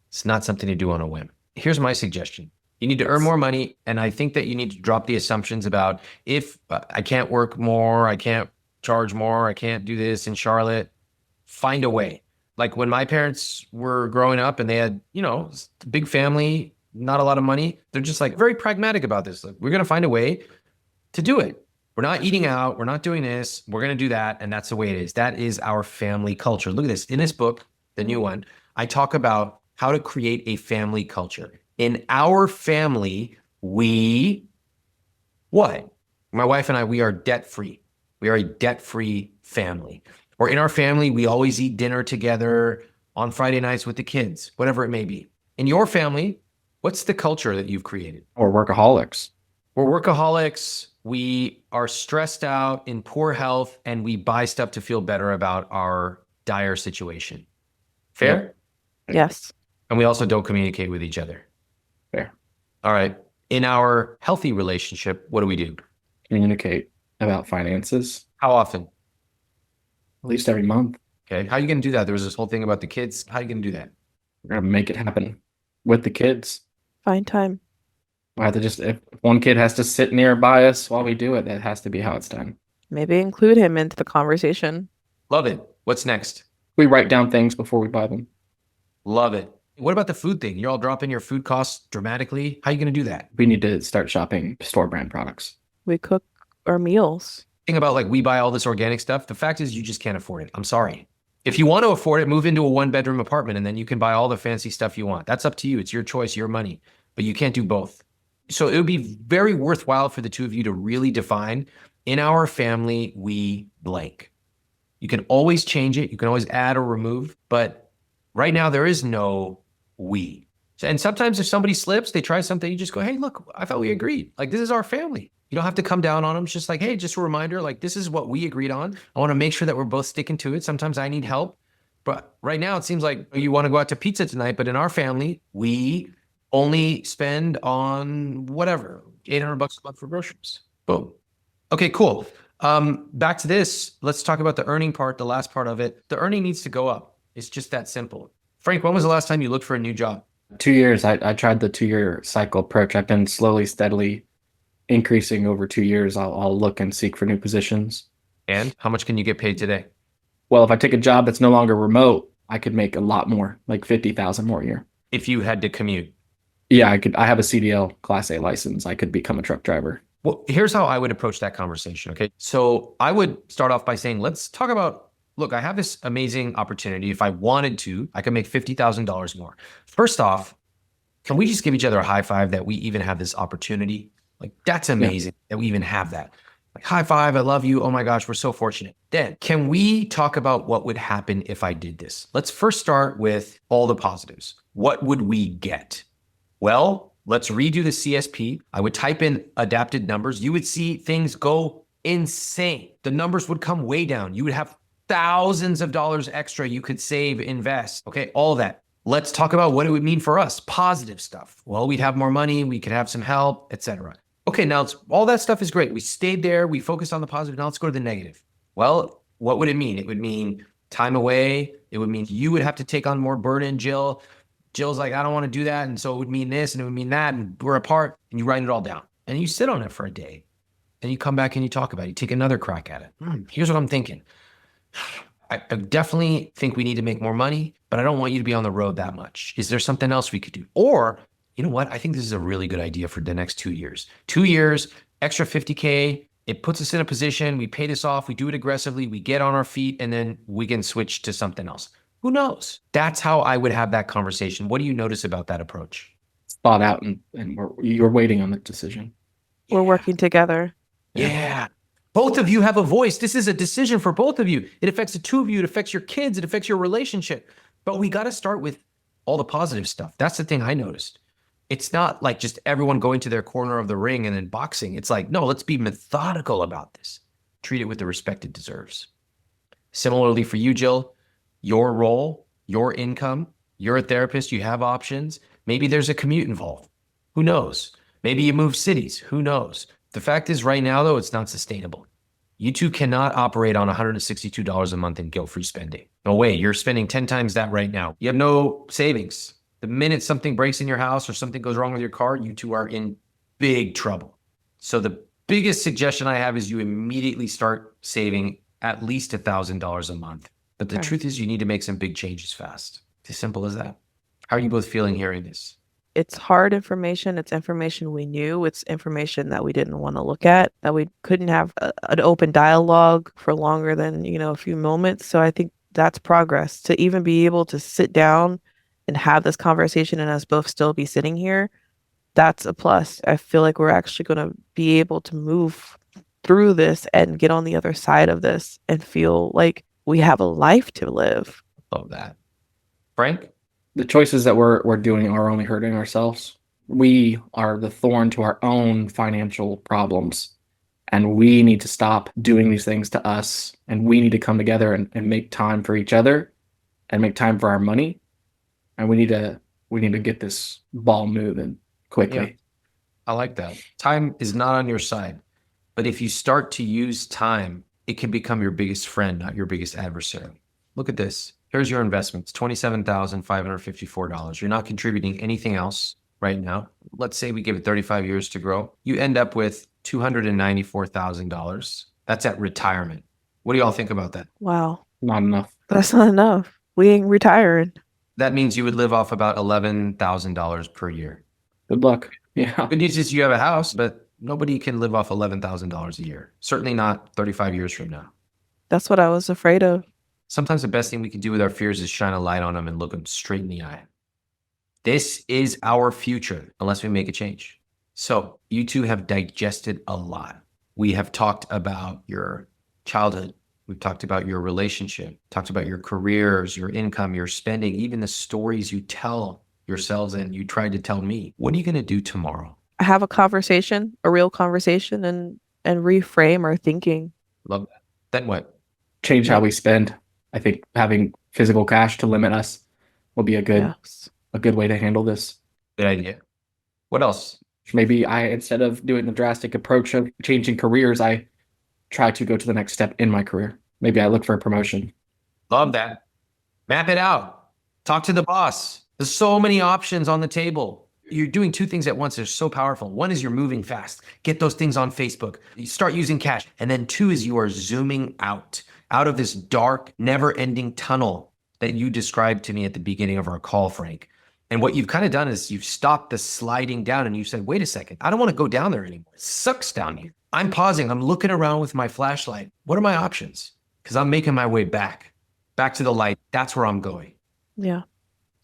It's not something to do on a whim. Here's my suggestion. You need to earn more money. And I think that you need to drop the assumptions about if I can't work more, I can't charge more, I can't do this in Charlotte. Find a way. Like when my parents were growing up and they had, big family, not a lot of money, they're just like very pragmatic about this. Like, we're going to find a way to do it. We're not eating out. We're not doing this. We're going to do that. And that's the way it is. That is our family culture. Look at this. In this book, the new one, I talk about how to create a family culture. In our family, what? My wife and I, we are debt-free. We are a debt-free family. Or in our family, we always eat dinner together on Friday nights with the kids, whatever it may be. In your family, what's the culture that you've created? Or workaholics. We're workaholics. We are stressed out, in poor health, and we buy stuff to feel better about our dire situation. Fair? Yep. Yes. And we also don't communicate with each other. Fair. All right. In our healthy relationship, what do we do? Communicate about finances How often? at least every month. Okay. How are you going to do that? There was this whole thing about the kids. How are you going to do that? We're going to make it happen with the kids. Find time. I have to if one kid has to sit nearby us while we do it, that has to be how it's done. Maybe include him into the conversation. Love it. What's next? We write down things before we buy them. Love it. What about the food thing? You're all dropping your food costs dramatically. How are you going to do that? We need to start shopping store brand products. We cook our meals. Think about like we buy all this organic stuff. The fact is you just can't afford it. I'm sorry. If you want to afford it, move into a 1-bedroom apartment and then you can buy all the fancy stuff you want. That's up to you. It's your choice, your money, but you can't do both. So it would be very worthwhile for the two of you to really define, in our family, we blank. You can always change it. You can always add or remove, but right now there is no we. And sometimes if somebody slips, they try something, you just go, hey, look, I thought we agreed. Like, this is our family. You don't have to come down on them. It's just like, hey, just a reminder, like, this is what we agreed on. I want to make sure that we're both sticking to it. Sometimes I need help. But right now it seems like you want to go out to pizza tonight, but in our family, we only spend on whatever, $800 a month for groceries. Boom. Okay, cool. Back to this. Let's talk about the earning part, the last part of it. The earning needs to go up. It's just that simple. Frank, when was the last time you looked for a new job? 2 years. I tried the 2-year cycle approach. I've been slowly, steadily increasing over 2 years. I'll look and seek for new positions. And how much can you get paid today? Well, if I take a job that's no longer remote, I could make a lot more, like 50,000 more a year. If you had to commute. Yeah, I could. I have a CDL Class A license. I could become a truck driver. Well, here's how I would approach that conversation. Okay. So I would start off by saying, let's talk about, look, I have this amazing opportunity. If I wanted to, I could make $50,000 more. First off, can we just give each other a high five that we even have this opportunity? Like, that's amazing that we even have that. Like, high five, I love you. Oh my gosh, we're so fortunate. Then, can we talk about what would happen if I did this? Let's first start with all the positives. What would we get? Well, let's redo the CSP. I would type in adapted numbers. You would see things go insane. The numbers would come way down. You would have thousands of dollars extra you could save, invest. Okay, all of that. Let's talk about what it would mean for us. Positive stuff. Well, we'd have more money. We could have some help, etc. Okay, now all that stuff is great. We stayed there. We focused on the positive. Now let's go to the negative. Well, what would it mean? It would mean time away. It would mean you would have to take on more burden, Jill. Jill's like, I don't want to do that. And so it would mean this and it would mean that. And we're apart. And you write it all down. And you sit on it for a day. And you come back and you talk about it. You take another crack at it. Here's what I'm thinking. I definitely think we need to make more money, but I don't want you to be on the road that much. Is there something else we could do? Or, you know what? I think this is a really good idea for the next 2 years. 2 years, extra 50K. It puts us in a position. We pay this off. We do it aggressively. We get on our feet and then we can switch to something else. Who knows? That's how I would have that conversation. What do you notice about that approach? It's thought out and you're waiting on the decision. We're working together. Yeah. Both of you have a voice. This is a decision for both of you. It affects the two of you. It affects your kids. It affects your relationship. But we got to start with all the positive stuff. That's the thing I noticed. It's not like just everyone going to their corner of the ring and then boxing. It's like, no, let's be methodical about this. Treat it with the respect it deserves. Similarly for you, Jill, your role, your income, you're a therapist, you have options. Maybe there's a commute involved. Who knows? Maybe you move cities. Who knows? The fact is right now, though, it's not sustainable. You two cannot operate on $162 a month in guilt-free spending. No way. You're spending 10 times that right now. You have no savings. The minute something breaks in your house or something goes wrong with your car, you two are in big trouble. So the biggest suggestion I have is you immediately start saving at least $1,000 a month. But the truth is you need to make some big changes fast. It's as simple as that. How are you both feeling hearing this? It's hard information. It's information we knew. It's information that we didn't want to look at, that we couldn't have an open dialogue for longer than, a few moments. So I think that's progress. To even be able to sit down and have this conversation and us both still be sitting here, that's a plus. I feel like we're actually going to be able to move through this and get on the other side of this and feel like we have a life to live. Love that. Frank? The choices that we're doing are only hurting ourselves. We are the thorn to our own financial problems. And we need to stop doing these things to us. And we need to come together and make time for each other and make time for our money. And we need to get this ball moving quickly. Yeah, I like that. Time is not on your side. But if you start to use time, it can become your biggest friend, not your biggest adversary. Look at this. Here's your investments, $27,554. You're not contributing anything else right now. Let's say we give it 35 years to grow. You end up with $294,000. That's at retirement. What do y'all think about that? Wow. Not enough. That's not enough. We ain't retiring. That means you would live off about $11,000 per year. Good luck. Yeah. Good news is you have a house, but nobody can live off $11,000 a year. Certainly not 35 years from now. That's what I was afraid of. Sometimes the best thing we can do with our fears is shine a light on them and look them straight in the eye. This is our future unless we make a change. So you two have digested a lot. We have talked about your childhood. We've talked about your relationship, talked about your careers, your income, your spending, even the stories you tell yourselves and you tried to tell me. What are you going to do tomorrow? Have a conversation, a real conversation, and reframe our thinking. Love that. Then what? Change how we spend. I think having physical cash to limit us will be a good way to handle this. Good idea. What else? Maybe instead of doing the drastic approach of changing careers, I try to go to the next step in my career. Maybe I look for a promotion. Love that. Map it out. Talk to the boss. There's so many options on the table. You're doing two things at once. They're so powerful. One is you're moving fast. Get those things on Facebook. You start using cash. And then two is you are zooming out of this dark, never-ending tunnel that you described to me at the beginning of our call, Frank. And what you've kind of done is you've stopped the sliding down and you said, wait a second, I don't want to go down there anymore. It sucks down here. I'm pausing. I'm looking around with my flashlight. What are my options? Because I'm making my way back to the light. That's where I'm going. Yeah.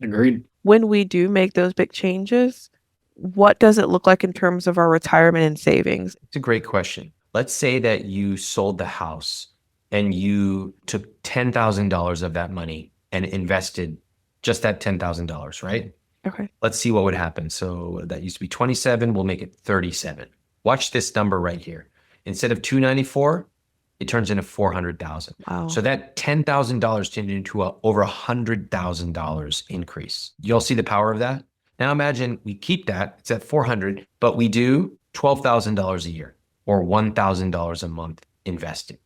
Agreed. When we do make those big changes, what does it look like in terms of our retirement and savings? It's a great question. Let's say that you sold the house and you took $10,000 of that money and invested just that $10,000, right? Okay. Let's see what would happen. So that used to be 27, we'll make it 37. Watch this number right here. Instead of 294, it turns into 400,000. Wow. So that $10,000 turned into over $100,000 increase. You'll see the power of that. Now imagine we keep that, it's at 400, but we do $12,000 a year or $1,000 a month investing.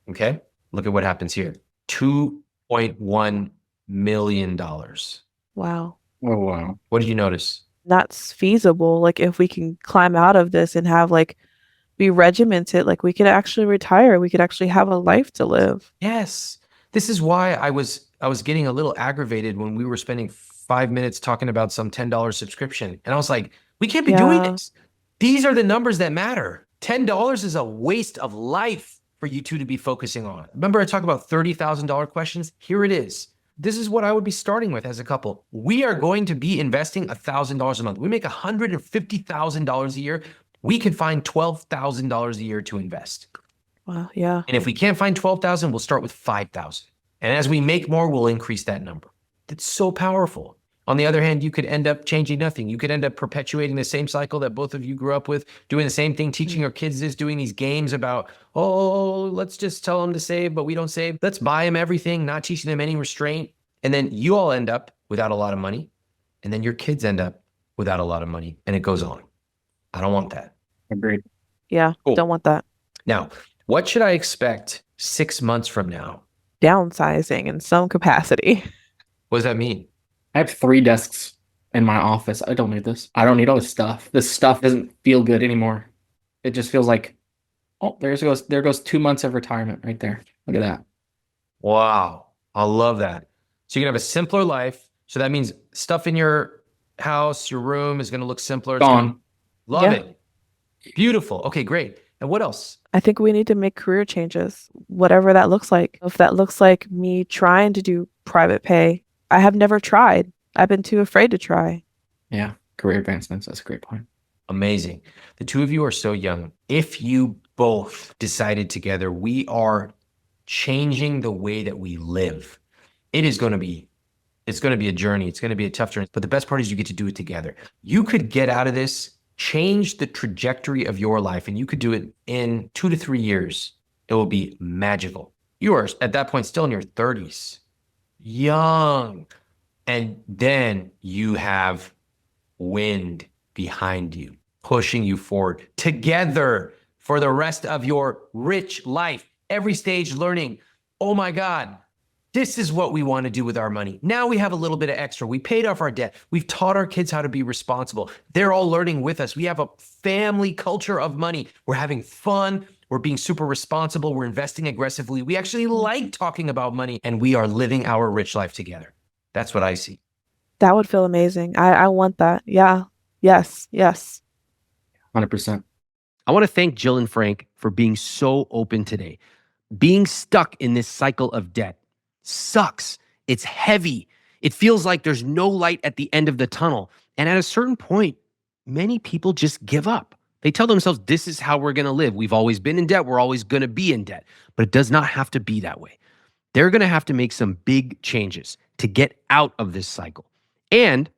Okay? Look at what happens here. $2.1 million. Wow. Oh, wow. What did you notice? That's feasible. Like if we can climb out of this and have like be regimented, like we could actually retire. We could actually have a life to live. Yes. This is why I was getting a little aggravated when we were spending 5 minutes talking about some $10 subscription. And I was like, we can't be doing Yeah. this. These are the numbers that matter. $10 is a waste of life for you two to be focusing on. Remember I talked about $30,000 questions? Here it is. This is what I would be starting with as a couple. We are going to be investing $1,000 a month. We make $150,000 a year. We can find $12,000 a year to invest. Wow. Yeah. And if we can't find 12,000, we'll start with 5,000. And as we make more, we'll increase that number. It's so powerful. On the other hand, you could end up changing nothing. You could end up perpetuating the same cycle that both of you grew up with, doing the same thing, teaching your kids this, doing these games about, oh, let's just tell them to save, but we don't save. Let's buy them everything, not teaching them any restraint. And then you all end up without a lot of money. And then your kids end up without a lot of money. And it goes on. I don't want that. Agreed. Yeah. Cool. Don't want that. Now, what should I expect 6 months from now? Downsizing in some capacity. What does that mean? I have 3 desks in my office. I don't need this. I don't need all this stuff. This stuff doesn't feel good anymore. It just feels like, oh, there goes 2 months of retirement right there. Look at that. Wow. I love that. So you're going to have a simpler life. So that means stuff in your house, your room is going to look simpler. It's Gone. Love Yeah. it. Beautiful. Okay, great. And what else? I think we need to make career changes, whatever that looks like. If that looks like me trying to do private pay, I have never tried. I've been too afraid to try. Yeah. Career advancements. That's a great point. Amazing. The two of you are so young. If you both decided together, we are changing the way that we live. It's going to be a journey. It's going to be a tough journey. But the best part is you get to do it together. You could get out of this, change the trajectory of your life, and you could do it in 2 to 3 years. It will be magical. You are at that point still in your 30s, young. And then you have wind behind you, pushing you forward together for the rest of your rich life. Every stage learning, oh my God, this is what we want to do with our money. Now we have a little bit of extra. We paid off our debt. We've taught our kids how to be responsible. They're all learning with us. We have a family culture of money. We're having fun. We're being super responsible. We're investing aggressively. We actually like talking about money, and we are living our rich life together. That's what I see. That would feel amazing. I want that. Yeah. Yes. Yes. 100%. I want to thank Jill and Frank for being so open today. Being stuck in this cycle of debt sucks. It's heavy. It feels like there's no light at the end of the tunnel. And at a certain point, many people just give up. They tell themselves, this is how we're going to live. We've always been in debt. We're always going to be in debt. But it does not have to be that way. They're going to have to make some big changes to get out of this cycle. And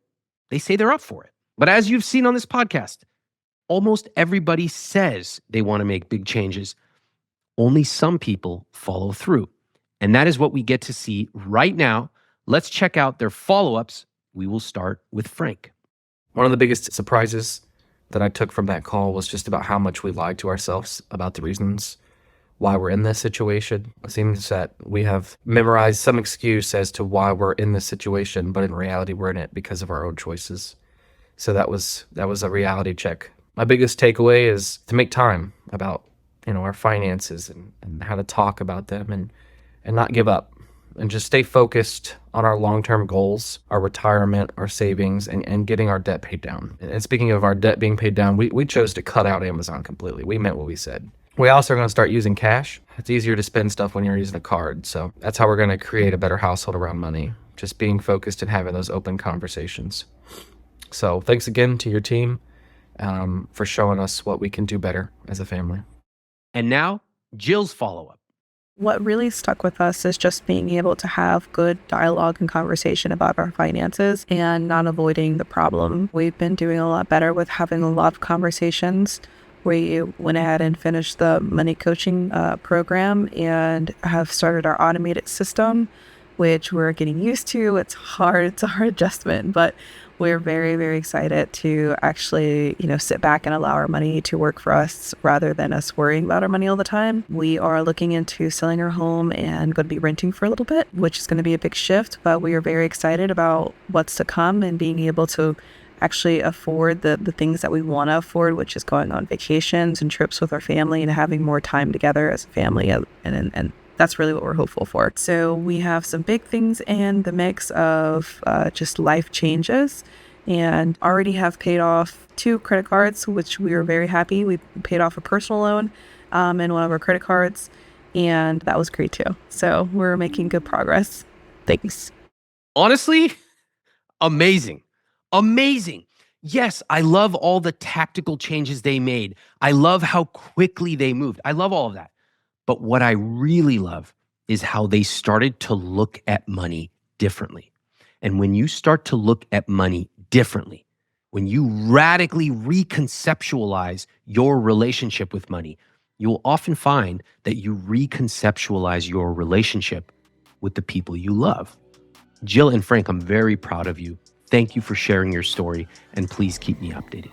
they say they're up for it. But as you've seen on this podcast, almost everybody says they want to make big changes. Only some people follow through. And that is what we get to see right now. Let's check out their follow-ups. We will start with Frank. One of the biggest surprises that I took from that call was just about how much we lied to ourselves about the reasons why we're in this situation. It seems that we have memorized some excuse as to why we're in this situation, but in reality, we're in it because of our own choices. So that was a reality check. My biggest takeaway is to make time about, our finances and how to talk about them and not give up and just stay focused on our long-term goals, our retirement, our savings, and getting our debt paid down. And speaking of our debt being paid down, we chose to cut out Amazon completely. We meant what we said. We also are going to start using cash. It's easier to spend stuff when you're using a card. So that's how we're going to create a better household around money, just being focused and having those open conversations. So thanks again to your team for showing us what we can do better as a family. And now, Jill's follow-up. What really stuck with us is just being able to have good dialogue and conversation about our finances and not avoiding the problem. We've been doing a lot better with having a lot of conversations. We went ahead and finished the money coaching program and have started our automated system, which we're getting used to. It's hard. It's a hard adjustment, but we're very, very excited to actually, sit back and allow our money to work for us rather than us worrying about our money all the time. We are looking into selling our home and going to be renting for a little bit, which is going to be a big shift, but we are very excited about what's to come and being able to actually afford the things that we want to afford, which is going on vacations and trips with our family and having more time together as a family. And that's really what we're hopeful for. So we have some big things in the mix of just life changes, and already have paid off 2 credit cards, which we are very happy. We paid off a personal loan and one of our credit cards, and that was great too. So we're making good progress. Thanks. Honestly, amazing. Amazing. Yes, I love all the tactical changes they made. I love how quickly they moved. I love all of that. But what I really love is how they started to look at money differently. And when you start to look at money differently, when you radically reconceptualize your relationship with money, you will often find that you reconceptualize your relationship with the people you love. Jill and Frank, I'm very proud of you. Thank you for sharing your story, and please keep me updated.